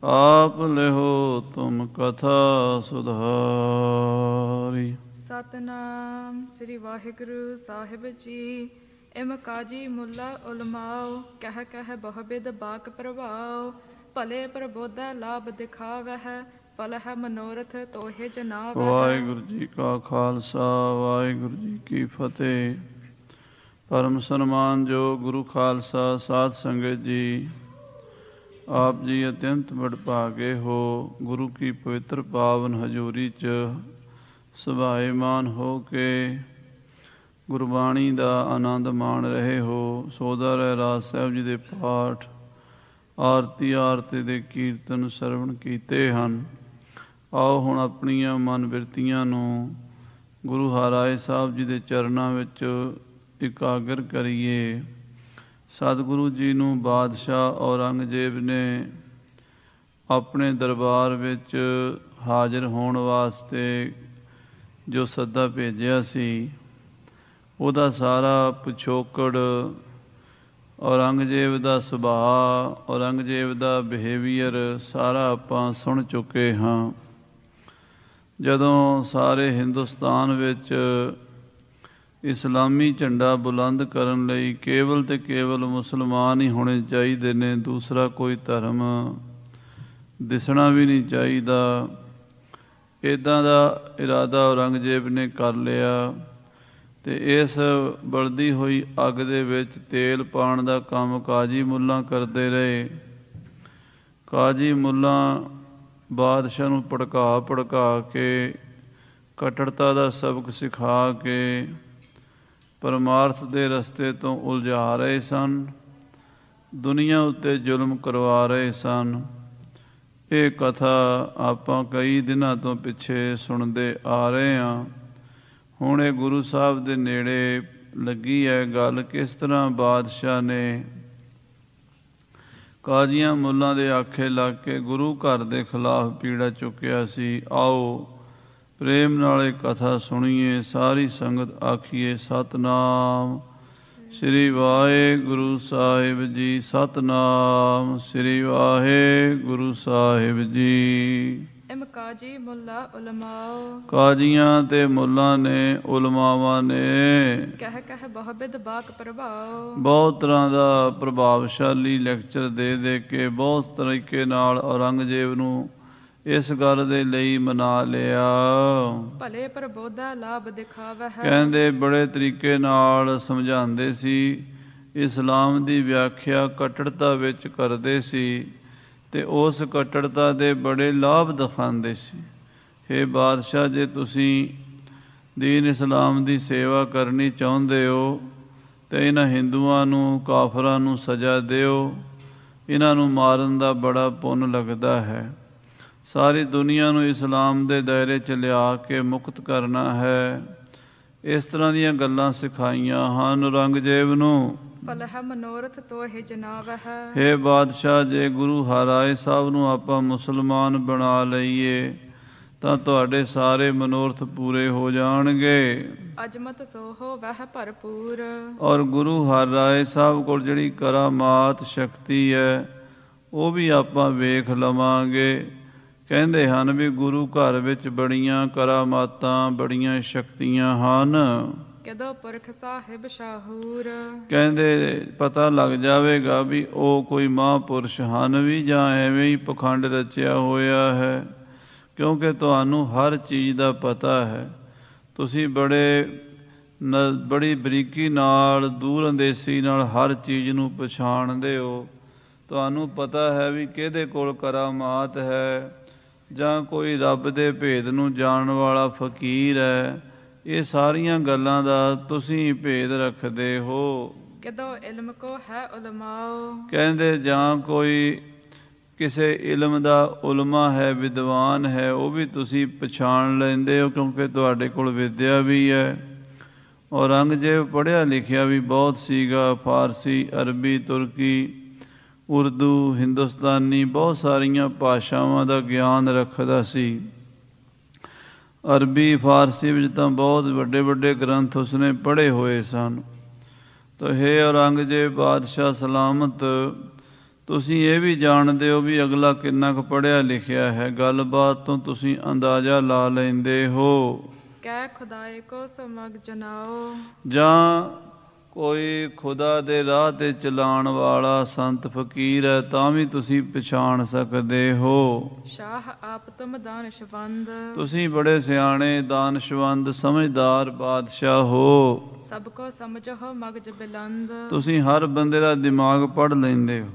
आप लिहो तुम कथा सुधारी। सतनाम श्री वाहिगुरु साहिब जी। इम काजी मुल्ला उलमाओ कह कह बहुबिद बाक प्रभाव। भले प्रबोधा लाभ दिखावह फल है मनोरथ तोहे जनावह। वाहिगुरु जी का खालसा वाहिगुरु जी की फतेह। परम सन्मान जो गुरु खालसा साध संगत जी, आप जी अत्यंत वਡਭਾਗੇ हो। गुरु की पवित्र पावन हजूरी च ਸੁਭਾਏਮਾਨ हो के गुरबाणी ਦਾ ਆਨੰਦ ਮਾਣ ਰਹੇ ਹੋ। ਸੋਦਰ ਰਾਜ ਸਾਹਿਬ ਜੀ ਦੇ ਪਾਠ ਆਰਤੀ ਦੇ ਕੀਰਤਨ ਸਰਵਣ ਕੀਤੇ ਹਨ। ਆਓ ਹੁਣ ਆਪਣੀਆਂ ਮਨ ਬਿਰਤੀਆਂ ਨੂੰ ਗੁਰੂ ਹਰਿਰਾਏ ਸਾਹਿਬ ਜੀ ਦੇ ਚਰਨਾਂ ਵਿੱਚ ਇਕਾਗਰ ਕਰੀਏ। ਸਤਿਗੁਰੂ ਜੀ ਨੂੰ ਬਾਦਸ਼ਾਹ ਔਰੰਗਜ਼ੇਬ ਨੇ ਆਪਣੇ ਦਰਬਾਰ ਵਿੱਚ ਹਾਜ਼ਰ ਹੋਣ ਵਾਸਤੇ ਜੋ ਸੱਦਾ ਭੇਜਿਆ ਸੀ, ਉਹਦਾ ਸਾਰਾ ਪਿਛੋਕੜ, ਔਰੰਗਜ਼ੇਬ ਦਾ ਸੁਭਾਅ, ਔਰੰਗਜ਼ੇਬ ਦਾ ਬਿਹੇਵੀਅਰ ਸਾਰਾ ਆਪਾਂ ਸੁਣ ਚੁੱਕੇ ਹਾਂ। ਜਦੋਂ ਸਾਰੇ ਹਿੰਦੁਸਤਾਨ ਵਿੱਚ ਇਸਲਾਮੀ ਝੰਡਾ ਬੁਲੰਦ ਕਰਨ ਲਈ ਕੇਵਲ ਅਤੇ ਕੇਵਲ ਮੁਸਲਮਾਨ ਹੀ ਹੋਣੇ ਚਾਹੀਦੇ ਨੇ, ਦੂਸਰਾ ਕੋਈ ਧਰਮ ਦਿਸਣਾ ਵੀ ਨਹੀਂ ਚਾਹੀਦਾ, ਇੱਦਾਂ ਦਾ ਇਰਾਦਾ ਔਰੰਗਜ਼ੇਬ ਨੇ ਕਰ ਲਿਆ। ਅਤੇ ਇਸ ਬਲਦੀ ਹੋਈ ਅੱਗ ਦੇ ਵਿੱਚ ਤੇਲ ਪਾਉਣ ਦਾ ਕੰਮ ਕਾਜੀ ਮੁੱਲਾਂ ਕਰਦੇ ਰਹੇ। ਕਾਜੀ ਮੁੱਲਾਂ ਬਾਦਸ਼ਾਹ ਨੂੰ ਭੜਕਾ ਕੇ ਕੱਟੜਤਾ ਦਾ ਸਬਕ ਸਿਖਾ ਕੇ ਪਰਮਾਰਥ ਦੇ ਰਸਤੇ ਤੋਂ ਉਲਝਾ ਰਹੇ ਸਨ, ਦੁਨੀਆ ਉੱਤੇ ਜ਼ੁਲਮ ਕਰਵਾ ਰਹੇ ਸਨ। ਇਹ ਕਥਾ ਆਪਾਂ ਕਈ ਦਿਨਾਂ ਤੋਂ ਪਿੱਛੇ ਸੁਣਦੇ ਆ ਰਹੇ ਹਾਂ। ਹੁਣ ਇਹ ਗੁਰੂ ਸਾਹਿਬ ਦੇ ਨੇੜੇ ਲੱਗੀ ਹੈ ਗੱਲ, ਕਿਸ ਤਰ੍ਹਾਂ ਬਾਦਸ਼ਾਹ ਨੇ ਕਾਜ਼ੀਆਂ ਮੁੱਲਾਂ ਦੇ ਆਖੇ ਲੱਗ ਕੇ ਗੁਰੂ ਘਰ ਦੇ ਖਿਲਾਫ ਪੀੜਾ ਚੁੱਕਿਆ ਸੀ। ਆਓ ਪ੍ਰੇਮ ਨਾਲ ਇਹ ਕਥਾ ਸੁਣੀਏ। ਸਾਰੀ ਸੰਗਤ ਆਖੀਏ ਸਤਨਾਮ ਸ੍ਰੀ ਵਾਹਿਗੁਰੂ ਸਾਹਿਬ ਜੀ। ਸਤਨਾਮ ਸ੍ਰੀ ਵਾਹਿਗੁਰੂ ਸਾਹਿਬ ਜੀ। ਇਮ ਕਾਜੀ ਮੁੱਲਾ ਉਲਮਾਓ, ਕਾਜ਼ੀਆਂ ਤੇ ਮੁੱਲਾਂ ਨੇ, ਉਲਮਾਵਾਂ ਨੇ ਕਹਿ ਕਹਿ ਬਹੁਬਿਦ ਬਾਕ ਪ੍ਰਭਾਵ, ਬਹੁਤ ਤਰ੍ਹਾਂ ਦਾ ਪ੍ਰਭਾਵਸ਼ਾਲੀ ਲੈਕਚਰ ਦੇ ਕੇ ਬਹੁਤ ਤਰੀਕੇ ਨਾਲ ਔਰੰਗਜ਼ੇਬ ਨੂੰ ਇਸ ਗੱਲ ਦੇ ਲਈ ਮਨਾ ਲਿਆ। ਭਲੇ ਪ੍ਰਬੋਧਾ ਲਾਭ ਦਿਖਾਵੈ, ਕਹਿੰਦੇ ਬੜੇ ਤਰੀਕੇ ਨਾਲ ਸਮਝਾਉਂਦੇ ਸੀ, ਇਸਲਾਮ ਦੀ ਵਿਆਖਿਆ ਕੱਟੜਤਾ ਵਿੱਚ ਕਰਦੇ ਸੀ ਅਤੇ ਉਸ ਕੱਟੜਤਾ ਦੇ ਬੜੇ ਲਾਭ ਦਿਖਾਉਂਦੇ ਸੀ। ਹੇ ਬਾਦਸ਼ਾਹ, ਜੇ ਤੁਸੀਂ ਦੀਨ ਇਸਲਾਮ ਦੀ ਸੇਵਾ ਕਰਨੀ ਚਾਹੁੰਦੇ ਹੋ ਤਾਂ ਇਹਨਾਂ ਹਿੰਦੂਆਂ ਨੂੰ, ਕਾਫਰਾਂ ਨੂੰ ਸਜ਼ਾ ਦਿਓ, ਇਹਨਾਂ ਨੂੰ ਮਾਰਨ ਦਾ ਬੜਾ ਪੁੰਨ ਲੱਗਦਾ ਹੈ। ਸਾਰੀ ਦੁਨੀਆ ਨੂੰ ਇਸਲਾਮ ਦੇ ਦਾਇਰੇ 'ਚ ਲਿਆ ਕੇ ਮੁਕਤ ਕਰਨਾ ਹੈ। ਇਸ ਤਰ੍ਹਾਂ ਦੀਆਂ ਗੱਲਾਂ ਸਿਖਾਈਆਂ ਹਨ ਔਰੰਗਜ਼ੇਬ ਨੂੰ। ਫਲ ਹੈ ਮਨੋਰਥ ਤੋਹਿ ਜਨਾਵਹ, ਹੇ ਬਾਦਸ਼ਾਹ, ਜੇ ਗੁਰੂ ਹਰਿਰਾਏ ਸਾਹਿਬ ਨੂੰ ਆਪਾਂ ਮੁਸਲਮਾਨ ਬਣਾ ਲਈਏ ਤਾਂ ਤੁਹਾਡੇ ਸਾਰੇ ਮਨੋਰਥ ਪੂਰੇ ਹੋ ਜਾਣਗੇ। ਅਜਮਤ ਸੋਹੋ ਵਹ ਭਰਪੂਰ, ਔਰ ਗੁਰੂ ਹਰਿਰਾਏ ਸਾਹਿਬ ਕੋਲ ਜਿਹੜੀ ਕਰਾਮਾਤ ਸ਼ਕਤੀ ਹੈ ਉਹ ਵੀ ਆਪਾਂ ਵੇਖ ਲਵਾਂਗੇ। ਕਹਿੰਦੇ ਹਨ ਵੀ ਗੁਰੂ ਘਰ ਵਿੱਚ ਬੜੀਆਂ ਕਰਾਮਾਤਾਂ, ਬੜੀਆਂ ਸ਼ਕਤੀਆਂ ਹਨ। ਕਦੋਂ ਪੁਰਖ ਸਾਹਿਬ ਸ਼ਾਹੂਰ, ਕਹਿੰਦੇ ਪਤਾ ਲੱਗ ਜਾਵੇਗਾ ਵੀ ਉਹ ਕੋਈ ਮਹਾਂਪੁਰਸ਼ ਹਨ ਵੀ ਜਾਂ ਐਵੇਂ ਹੀ ਪਖੰਡ ਰਚਿਆ ਹੋਇਆ ਹੈ, ਕਿਉਂਕਿ ਤੁਹਾਨੂੰ ਹਰ ਚੀਜ਼ ਦਾ ਪਤਾ ਹੈ। ਤੁਸੀਂ ਬੜੀ ਬਰੀਕੀ ਨਾਲ, ਦੂਰ ਅੰਦੇਸੀ ਨਾਲ ਹਰ ਚੀਜ਼ ਨੂੰ ਪਛਾਣਦੇ ਹੋ। ਤੁਹਾਨੂੰ ਪਤਾ ਹੈ ਵੀ ਕਿਹਦੇ ਕੋਲ ਕਰਾਮਾਤ ਹੈ ਜਾਂ ਕੋਈ ਰੱਬ ਦੇ ਭੇਦ ਨੂੰ ਜਾਣਨ ਵਾਲਾ ਫਕੀਰ ਹੈ। ਇਹ ਸਾਰੀਆਂ ਗੱਲਾਂ ਦਾ ਤੁਸੀਂ ਭੇਦ ਰੱਖਦੇ ਹੋ। ਕਦੋਂ ਇਲਮ ਕੋ ਹੈ ਉਲਮਾਓ, ਕਹਿੰਦੇ ਜਾਂ ਕੋਈ ਕਿਸੇ ਇਲਮ ਦਾ ਉਲਮਾ ਹੈ, ਵਿਦਵਾਨ ਹੈ, ਉਹ ਵੀ ਤੁਸੀਂ ਪਛਾਣ ਲੈਂਦੇ ਹੋ ਕਿਉਂਕਿ ਤੁਹਾਡੇ ਕੋਲ ਵਿੱਦਿਆ ਵੀ ਹੈ। ਔਰੰਗਜ਼ੇਬ ਪੜ੍ਹਿਆ ਲਿਖਿਆ ਵੀ ਬਹੁਤ ਸੀਗਾ, ਫਾਰਸੀ, ਅਰਬੀ, ਤੁਰਕੀ, ਉਰਦੂ, ਹਿੰਦੁਸਤਾਨੀ ਬਹੁਤ ਸਾਰੀਆਂ ਭਾਸ਼ਾਵਾਂ ਦਾ ਗਿਆਨ ਰੱਖਦਾ ਸੀ। ਅਰਬੀ, ਫਾਰਸੀ ਵਿੱਚ ਤਾਂ ਬਹੁਤ ਵੱਡੇ ਵੱਡੇ ਗ੍ਰੰਥ ਉਸਨੇ ਪੜ੍ਹੇ ਹੋਏ ਸਨ। ਤਾਂ ਹੇ ਔਰੰਗਜ਼ੇਬ ਬਾਦਸ਼ਾਹ ਸਲਾਮਤ, ਤੁਸੀਂ ਇਹ ਵੀ ਜਾਣਦੇ ਹੋ ਵੀ ਅਗਲਾ ਕਿੰਨਾ ਕੁ ਪੜ੍ਹਿਆ ਲਿਖਿਆ ਹੈ। ਗੱਲਬਾਤ ਤੋਂ ਤੁਸੀਂ ਅੰਦਾਜ਼ਾ ਲਾ ਲੈਂਦੇ ਹੋ। ਕਹਿ ਖੁਦਾਏ ਕੋ ਸਮਗ ਜਨਾਓ, ਜਾਂ ਕੋਈ ਖੁਦਾ ਦੇ ਰਾਹ 'ਤੇ ਚਲਾਉਣ ਵਾਲਾ ਸੰਤ ਫਕੀਰ ਹੈ ਤਾਂ ਵੀ ਤੁਸੀਂ ਪਛਾਣ ਸਕਦੇ ਹੋ। ਸ਼ਾਹ ਆਪ ਤੁਮ ਦਾਨਸ਼ਵੰਦ, ਤੁਸੀਂ ਬੜੇ ਸਿਆਣੇ ਦਾਨਸ਼ਵੰਦ ਸਮਝਦਾਰ ਬਾਦਸ਼ਾਹ ਹੋ। ਸਭ ਕੋ ਸਮਝੋ ਮਗਜ ਬਿਲੰਦ, ਤੁਸੀਂ ਹਰ ਬੰਦੇ ਦਾ ਦਿਮਾਗ ਪੜ੍ਹ ਲੈਂਦੇ ਹੋ।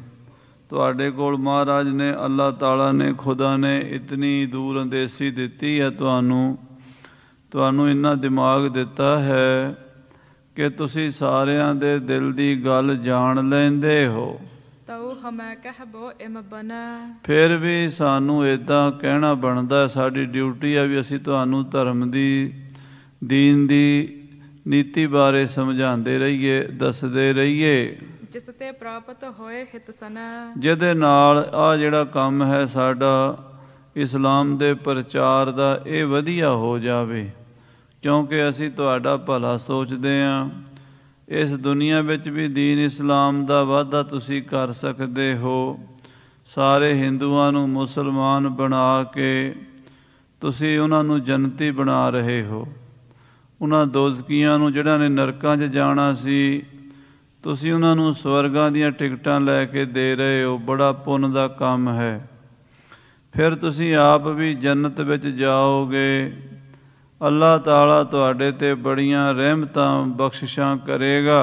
ਤੁਹਾਡੇ ਕੋਲ ਮਹਾਰਾਜ ਨੇ, ਅੱਲਾਹ ਤਾਲਾ ਨੇ, ਖੁਦਾ ਨੇ ਇਤਨੀ ਦੂਰ ਅੰਦੇਸੀ ਦਿੱਤੀ ਹੈ, ਤੁਹਾਨੂੰ ਇੰਨਾ ਦਿਮਾਗ ਦਿੱਤਾ ਹੈ ਕਿ ਤੁਸੀਂ ਸਾਰਿਆਂ ਦੇ ਦਿਲ ਦੀ ਗੱਲ ਜਾਣ ਲੈਂਦੇ ਹੋ। ਤਉ ਹਮੈ ਕਹਿਬੋ ਇਮ ਬਨ, ਫਿਰ ਵੀ ਸਾਨੂੰ ਇੱਦਾਂ ਕਹਿਣਾ ਬਣਦਾ, ਸਾਡੀ ਡਿਊਟੀ ਹੈ ਵੀ ਅਸੀਂ ਤੁਹਾਨੂੰ ਧਰਮ ਦੀ, ਦੀਨ ਦੀ ਨੀਤੀ ਬਾਰੇ ਸਮਝਾਉਂਦੇ ਰਹੀਏ, ਦੱਸਦੇ ਰਹੀਏ, ਜਿਸ ਤੇ ਪ੍ਰਾਪਤ ਹੋਏ ਹਿਤ ਸਨ, ਜਿਹਦੇ ਨਾਲ ਆਹ ਜਿਹੜਾ ਕੰਮ ਹੈ ਸਾਡਾ ਇਸਲਾਮ ਦੇ ਪ੍ਰਚਾਰ ਦਾ ਇਹ ਵਧੀਆ ਹੋ ਜਾਵੇ। ਕਿਉਂਕਿ ਅਸੀਂ ਤੁਹਾਡਾ ਭਲਾ ਸੋਚਦੇ ਹਾਂ। ਇਸ ਦੁਨੀਆ ਵਿੱਚ ਵੀ ਦੀਨ ਇਸਲਾਮ ਦਾ ਵਾਧਾ ਤੁਸੀਂ ਕਰ ਸਕਦੇ ਹੋ। ਸਾਰੇ ਹਿੰਦੂਆਂ ਨੂੰ ਮੁਸਲਮਾਨ ਬਣਾ ਕੇ ਤੁਸੀਂ ਉਹਨਾਂ ਨੂੰ ਜੰਨਤੀ ਬਣਾ ਰਹੇ ਹੋ। ਉਹਨਾਂ ਦੋਜ਼ਕੀਆਂ ਨੂੰ ਜਿਹੜਿਆਂ ਨੇ ਨਰਕਾਂ 'ਚ ਜਾਣਾ ਸੀ, ਤੁਸੀਂ ਉਹਨਾਂ ਨੂੰ ਸਵਰਗਾਂ ਦੀਆਂ ਟਿਕਟਾਂ ਲੈ ਕੇ ਦੇ ਰਹੇ ਹੋ। ਬੜਾ ਪੁੰਨ ਦਾ ਕੰਮ ਹੈ। ਫਿਰ ਤੁਸੀਂ ਆਪ ਵੀ ਜੰਨਤ ਵਿੱਚ ਜਾਓਗੇ। ਅੱਲਾਹ ਤਾਲਾ ਤੁਹਾਡੇ 'ਤੇ ਬੜੀਆਂ ਰਹਿਮਤਾਂ ਬਖਸ਼ਿਸ਼ਾਂ ਕਰੇਗਾ।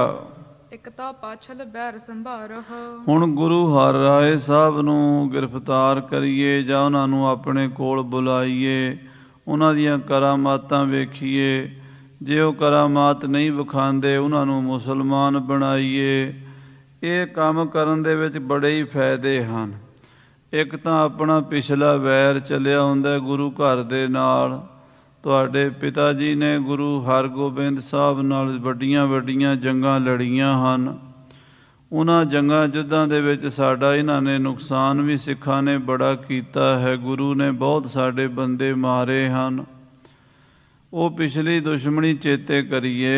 ਇੱਕ ਤਾਂ ਪਾਛਲ ਬੈਰ ਸੰਭਾਰੋ, ਹੁਣ ਗੁਰੂ ਹਰ ਰਾਏ ਸਾਹਿਬ ਨੂੰ ਗ੍ਰਿਫਤਾਰ ਕਰੀਏ ਜਾਂ ਉਹਨਾਂ ਨੂੰ ਆਪਣੇ ਕੋਲ ਬੁਲਾਈਏ, ਉਹਨਾਂ ਦੀਆਂ ਕਰਾਮਾਤਾਂ ਵੇਖੀਏ। ਜੇ ਉਹ ਕਰਾਮਾਤ ਨਹੀਂ ਵਿਖਾਉਂਦੇ, ਉਹਨਾਂ ਨੂੰ ਮੁਸਲਮਾਨ ਬਣਾਈਏ। ਇਹ ਕੰਮ ਕਰਨ ਦੇ ਵਿੱਚ ਬੜੇ ਹੀ ਫਾਇਦੇ ਹਨ। ਇੱਕ ਤਾਂ ਆਪਣਾ ਪਿਛਲਾ ਵੈਰ ਚੱਲਿਆ ਹੁੰਦਾ ਗੁਰੂ ਘਰ ਦੇ ਨਾਲ। ਤੁਹਾਡੇ ਪਿਤਾ ਜੀ ਨੇ ਗੁਰੂ ਹਰਗੋਬਿੰਦ ਸਾਹਿਬ ਨਾਲ ਵੱਡੀਆਂ ਵੱਡੀਆਂ ਜੰਗਾਂ ਲੜੀਆਂ ਹਨ। ਉਹਨਾਂ ਜੰਗਾਂ ਯੁੱਧਾਂ ਦੇ ਵਿੱਚ ਸਾਡਾ ਇਹਨਾਂ ਨੇ ਨੁਕਸਾਨ ਵੀ ਸਿੱਖਾਂ ਨੇ ਬੜਾ ਕੀਤਾ ਹੈ। ਗੁਰੂ ਨੇ ਬਹੁਤ ਸਾਡੇ ਬੰਦੇ ਮਾਰੇ ਹਨ। ਉਹ ਪਿਛਲੀ ਦੁਸ਼ਮਣੀ ਚੇਤੇ ਕਰੀਏ।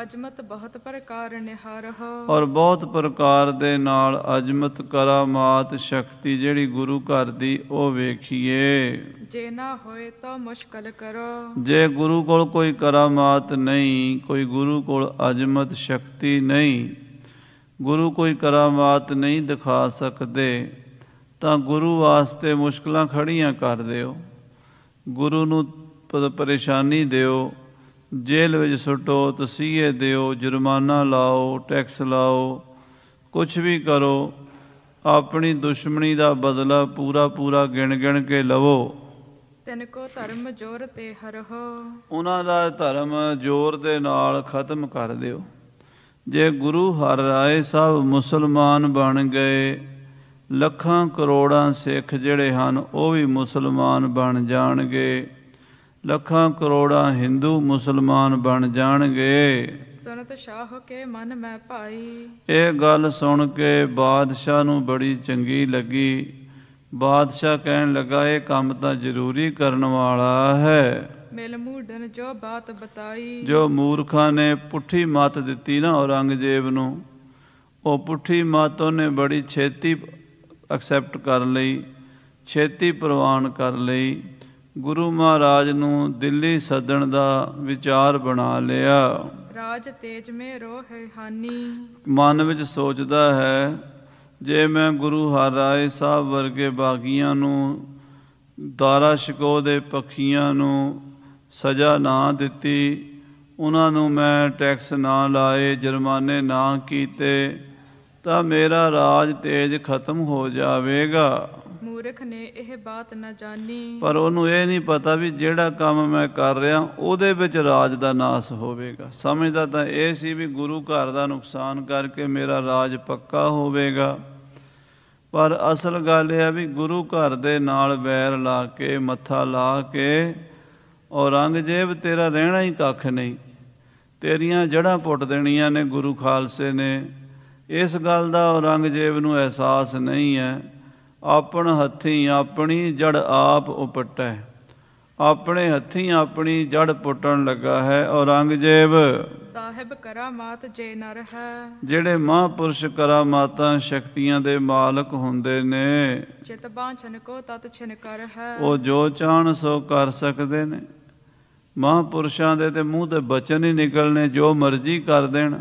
ਅਜਮਤ ਬਹੁਤ ਪ੍ਰਕਾਰ ਨਿਹਾਰਹੁ, ਔਰ ਬਹੁਤ ਪ੍ਰਕਾਰ ਦੇ ਨਾਲ ਅਜਮਤ ਕਰਾਮਾਤ ਸ਼ਕਤੀ ਜਿਹੜੀ ਗੁਰੂ ਘਰ ਦੀ ਉਹ ਵੇਖੀਏ। ਜੇ ਨਾ ਹੋਏ ਤਾਂ ਮੁਸ਼ਕਲ ਕਰੋ, ਜੇ ਗੁਰੂ ਕੋਲ ਕੋਈ ਕਰਾਮਾਤ ਨਹੀਂ, ਕੋਈ ਗੁਰੂ ਕੋਲ ਅਜਮਤ ਸ਼ਕਤੀ ਨਹੀਂ, ਗੁਰੂ ਕੋਈ ਕਰਾਮਾਤ ਨਹੀਂ ਦਿਖਾ ਸਕਦੇ, ਤਾਂ ਗੁਰੂ ਵਾਸਤੇ ਮੁਸ਼ਕਲਾਂ ਖੜੀਆਂ ਕਰ ਦਿਓ। ਗੁਰੂ ਨੂੰ ਪਰੇਸ਼ਾਨੀ ਦਿਓ, ਜੇਲ੍ਹ ਵਿੱਚ ਸੁੱਟੋ, ਤਸੀਹੇ ਦਿਓ, ਜੁਰਮਾਨਾ ਲਾਓ, ਟੈਕਸ ਲਾਓ, ਕੁਛ ਵੀ ਕਰੋ। ਆਪਣੀ ਦੁਸ਼ਮਣੀ ਦਾ ਬਦਲਾ ਪੂਰਾ ਪੂਰਾ ਗਿਣ ਗਿਣ ਕੇ ਲਵੋ। ਤਿਨ ਕੋ ਧਰਮ ਜੋਰ ਤੇ ਹਰਹੁ, ਉਹਨਾਂ ਦਾ ਧਰਮ ਜ਼ੋਰ ਦੇ ਨਾਲ ਖਤਮ ਕਰ ਦਿਓ। ਜੇ ਗੁਰੂ ਹਰ ਰਾਏ ਸਾਹਿਬ ਮੁਸਲਮਾਨ ਬਣ ਗਏ, ਲੱਖਾਂ ਕਰੋੜਾਂ ਸਿੱਖ ਜਿਹੜੇ ਹਨ ਉਹ ਵੀ ਮੁਸਲਮਾਨ ਬਣ ਜਾਣਗੇ। ਲੱਖਾਂ ਕਰੋੜਾਂ ਹਿੰਦੂ ਮੁਸਲਮਾਨ ਬਣ ਜਾਣਗੇ। ਸੁਨਤ ਸ਼ਾਹ ਕੇ ਮਨ ਮੈਂ ਭਾਈ, ਇਹ ਗੱਲ ਸੁਣ ਕੇ ਬਾਦਸ਼ਾਹ ਨੂੰ ਬੜੀ ਚੰਗੀ ਲੱਗੀ। ਬਾਦਸ਼ਾਹ ਕਹਿਣ ਲੱਗਾ, ਇਹ ਕੰਮ ਤਾਂ ਜ਼ਰੂਰੀ ਕਰਨ ਵਾਲਾ ਹੈ। ਮਿਲ ਮੂਡਨ ਜੋ ਬਾਤ ਬਤਾਈ, ਜੋ ਮੂਰਖਾਂ ਨੇ ਪੁੱਠੀ ਮੱਤ ਦਿੱਤੀ ਨਾ ਔਰੰਗਜ਼ੇਬ ਨੂੰ, ਉਹ ਪੁੱਠੀ ਮੱਤ ਉਹਨੇ ਬੜੀ ਛੇਤੀ ਐਕਸੈਪਟ ਕਰ ਲਈ, ਛੇਤੀ ਪ੍ਰਵਾਨ ਕਰ ਲਈ। ਗੁਰੂ ਮਹਾਰਾਜ ਨੂੰ ਦਿੱਲੀ ਸੱਦਣ ਦਾ ਵਿਚਾਰ ਬਣਾ ਲਿਆ। ਰਾਜ ਤੇਜ ਮੇ ਰੋਹਿ ਹਾਨੀ, ਮਨ ਵਿੱਚ ਸੋਚਦਾ ਹੈ, ਜੇ ਮੈਂ ਗੁਰੂ ਹਰ ਰਾਏ ਸਾਹਿਬ ਵਰਗੇ ਬਾਗੀਆਂ ਨੂੰ, ਦਾਰਾ ਸ਼ਿਕੋ ਦੇ ਪੱਖੀਆਂ ਨੂੰ ਸਜ਼ਾ ਨਾ ਦਿੱਤੀ, ਉਹਨਾਂ ਨੂੰ ਮੈਂ ਟੈਕਸ ਨਾ ਲਾਏ, ਜੁਰਮਾਨੇ ਨਾ ਕੀਤੇ, ਤਾਂ ਮੇਰਾ ਰਾਜ ਤੇਜ ਖਤਮ ਹੋ ਜਾਵੇਗਾ। ਮੂਰਖ ਨੇ ਇਹ ਬਾਤ ਨਾ ਜਾਣੀ, ਪਰ ਉਹਨੂੰ ਇਹ ਨਹੀਂ ਪਤਾ ਵੀ ਜਿਹੜਾ ਕੰਮ ਮੈਂ ਕਰ ਰਿਹਾ ਉਹਦੇ ਵਿੱਚ ਰਾਜ ਦਾ ਨਾਸ ਹੋਵੇਗਾ। ਸਮਝਦਾ ਤਾਂ ਇਹ ਸੀ ਵੀ ਗੁਰੂ ਘਰ ਦਾ ਨੁਕਸਾਨ ਕਰਕੇ ਮੇਰਾ ਰਾਜ ਪੱਕਾ ਹੋਵੇਗਾ। ਪਰ ਅਸਲ ਗੱਲ ਇਹ ਹੈ ਵੀ ਗੁਰੂ ਘਰ ਦੇ ਨਾਲ ਵੈਰ ਲਾ ਕੇ, ਮੱਥਾ ਲਾ ਕੇ, ਔਰੰਗਜ਼ੇਬ ਤੇਰਾ ਰਹਿਣਾ ਹੀ ਕੱਖ ਨਹੀਂ, ਤੇਰੀਆਂ ਜੜ੍ਹਾਂ ਪੁੱਟ ਦੇਣੀਆਂ ਨੇ ਗੁਰੂ ਖਾਲਸੇ ਨੇ। ਇਸ ਗੱਲ ਦਾ ਔਰੰਗਜ਼ੇਬ ਨੂੰ ਅਹਿਸਾਸ ਨਹੀਂ ਹੈ। ਆਪਣ ਹੱਥੀਂ ਆਪਣੀ ਜੜ ਆਪ ਉਪਟੈ, ਆਪਣੇ ਹੱਥੀਂ ਆਪਣੀ ਜੜ ਪੁੱਟਣ ਲੱਗਾ ਹੈ। ਔਰੰਗਜ਼ੇਬ ਸਾਹਿਬ ਕਰਾਮਾਤ ਜੇ ਨਰ ਹੈ। ਜਿਹੜੇ ਮਹਾਂਪੁਰਸ਼ ਕਰਾਮਾਤਾਂ ਸ਼ਕਤੀਆਂ ਦੇ ਮਾਲਕ ਹੁੰਦੇ ਨੇ, ਚਿਤ ਬਾਂਛਨ ਕੋ ਤਤ ਛਿਨ ਕਰ ਹੈ। ਉਹ ਜੋ ਚਾਹਣ ਸੋ ਕਰ ਸਕਦੇ ਨੇ। ਮਹਾਂਪੁਰਸ਼ਾਂ ਦੇ ਤੇ ਮੂੰਹ ਤੇ ਬਚਨ ਹੀ ਨਿਕਲਣੇ, ਜੋ ਮਰਜ਼ੀ ਕਰ ਦੇਣ।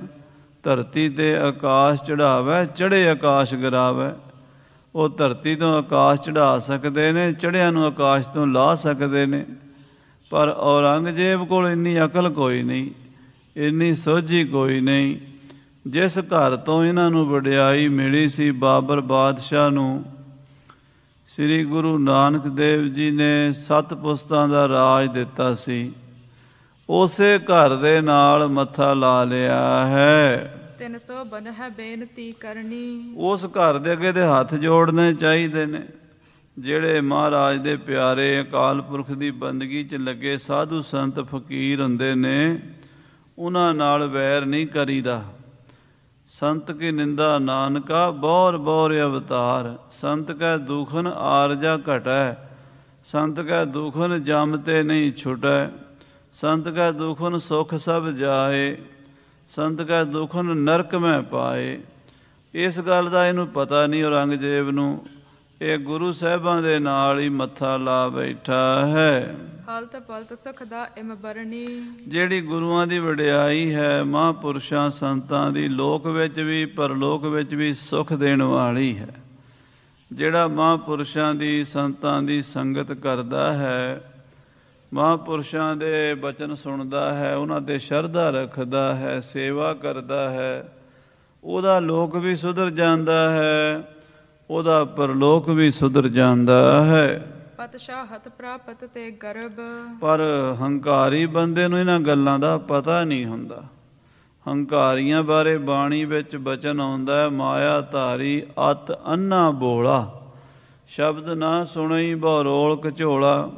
ਧਰਤੀ ਤੇ ਆਕਾਸ਼ ਚੜਾਵੇ, ਚੜ੍ਹੇ ਆਕਾਸ਼ ਗਿਰਾਵੇ। ਉਹ ਧਰਤੀ ਤੋਂ ਆਕਾਸ਼ ਚੜ੍ਹਾ ਸਕਦੇ ਨੇ, ਚੜ੍ਹਿਆਂ ਨੂੰ ਆਕਾਸ਼ ਤੋਂ ਲਾਹ ਸਕਦੇ ਨੇ। ਪਰ ਔਰੰਗਜ਼ੇਬ ਕੋਲ ਇੰਨੀ ਅਕਲ ਕੋਈ ਨਹੀਂ, ਇੰਨੀ ਸੋਝੀ ਕੋਈ ਨਹੀਂ। ਜਿਸ ਘਰ ਤੋਂ ਇਹਨਾਂ ਨੂੰ ਵਡਿਆਈ ਮਿਲੀ ਸੀ, ਬਾਬਰ ਬਾਦਸ਼ਾਹ ਨੂੰ ਸ੍ਰੀ ਗੁਰੂ ਨਾਨਕ ਦੇਵ ਜੀ ਨੇ 7 ਪੁਸਤਾਂ ਦਾ ਰਾਜ ਦਿੱਤਾ ਸੀ, ਉਸੇ ਘਰ ਦੇ ਨਾਲ ਮੱਥਾ ਲਾ ਲਿਆ ਹੈ। 300 ਬਨ ਹੈ ਬੇਨਤੀ ਕਰਨੀ। ਉਸ ਘਰ ਦੇ ਅੱਗੇ ਦੇ ਹੱਥ ਜੋੜਨੇ ਚਾਹੀਦੇ ਨੇ। ਜਿਹੜੇ ਮਹਾਰਾਜ ਦੇ ਪਿਆਰੇ ਅਕਾਲ ਪੁਰਖ ਦੀ ਬੰਦਗੀ 'ਚ ਲੱਗੇ ਸਾਧੂ ਸੰਤ ਫਕੀਰ ਹੁੰਦੇ ਨੇ, ਉਹਨਾਂ ਨਾਲ ਵੈਰ ਨਹੀਂ ਕਰੀਦਾ। ਸੰਤ ਕੀ ਨਿੰਦਾ ਨਾਨਕਾ ਬੌਰ ਬੌਰ ਅਵਤਾਰ। ਸੰਤ ਕੈ ਦੁਖਨ ਆਰਜਾ ਘਟੈ, ਸੰਤ ਕੈ ਦੁਖਨ ਜਮ ਤੇ ਨਹੀਂ ਛੁਟੈ। ਸੰਤ ਕੈ ਦੁਖਨ ਸੁਖ ਸਭ ਜਾਏ, ਸੰਤ ਕੈ ਦੁਖਨ ਨਰਕ ਮੈਂ ਪਾਏ। ਇਸ ਗੱਲ ਦਾ ਇਹਨੂੰ ਪਤਾ ਨਹੀਂ ਔਰੰਗਜ਼ੇਬ ਨੂੰ। ਇਹ ਗੁਰੂ ਸਾਹਿਬਾਂ ਦੇ ਨਾਲ ਹੀ ਮੱਥਾ ਲਾ ਬੈਠਾ ਹੈ। ਹਾਲਤ ਪਲਤ ਸੁਖ ਦਾ ਇਮ ਬਰਨੀ। ਜਿਹੜੀ ਗੁਰੂਆਂ ਦੀ ਵਡਿਆਈ ਹੈ, ਮਹਾਂਪੁਰਸ਼ਾਂ ਸੰਤਾਂ ਦੀ, ਲੋਕ ਵਿੱਚ ਵੀ ਪਰਲੋਕ ਵਿੱਚ ਵੀ ਸੁਖ ਦੇਣ ਵਾਲੀ ਹੈ। ਜਿਹੜਾ ਮਹਾਂਪੁਰਸ਼ਾਂ ਦੀ ਸੰਤਾਂ ਦੀ ਸੰਗਤ ਕਰਦਾ ਹੈ, ਮਹਾਂਪੁਰਸ਼ਾਂ ਦੇ ਬਚਨ ਸੁਣਦਾ ਹੈ, ਉਹਨਾਂ 'ਤੇ ਸ਼ਰਧਾ ਰੱਖਦਾ ਹੈ, ਸੇਵਾ ਕਰਦਾ ਹੈ, ਉਹਦਾ ਲੋਕ ਵੀ ਸੁਧਰ ਜਾਂਦਾ ਹੈ, ਉਹਦਾ ਪਰਲੋਕ ਵੀ ਸੁਧਰ ਜਾਂਦਾ ਹੈ। ਪਤਸ਼ਾਹਤ ਪ੍ਰਾਪਤ ਤੇ ਗਰਬ। ਪਰ ਹੰਕਾਰੀ ਬੰਦੇ ਨੂੰ ਇਹਨਾਂ ਗੱਲਾਂ ਦਾ ਪਤਾ ਨਹੀਂ ਹੁੰਦਾ। ਹੰਕਾਰੀਆਂ ਬਾਰੇ ਬਾਣੀ ਵਿੱਚ ਬਚਨ ਆਉਂਦਾ ਹੈ, ਮਾਇਆ ਧਾਰੀ ਅਤ ਅੰਨਾ ਬੋਲਾ, ਸ਼ਬਦ ਨਾ ਸੁਣਈ ਬਹੁ ਰੋਲ ਘਚੋਲਾ।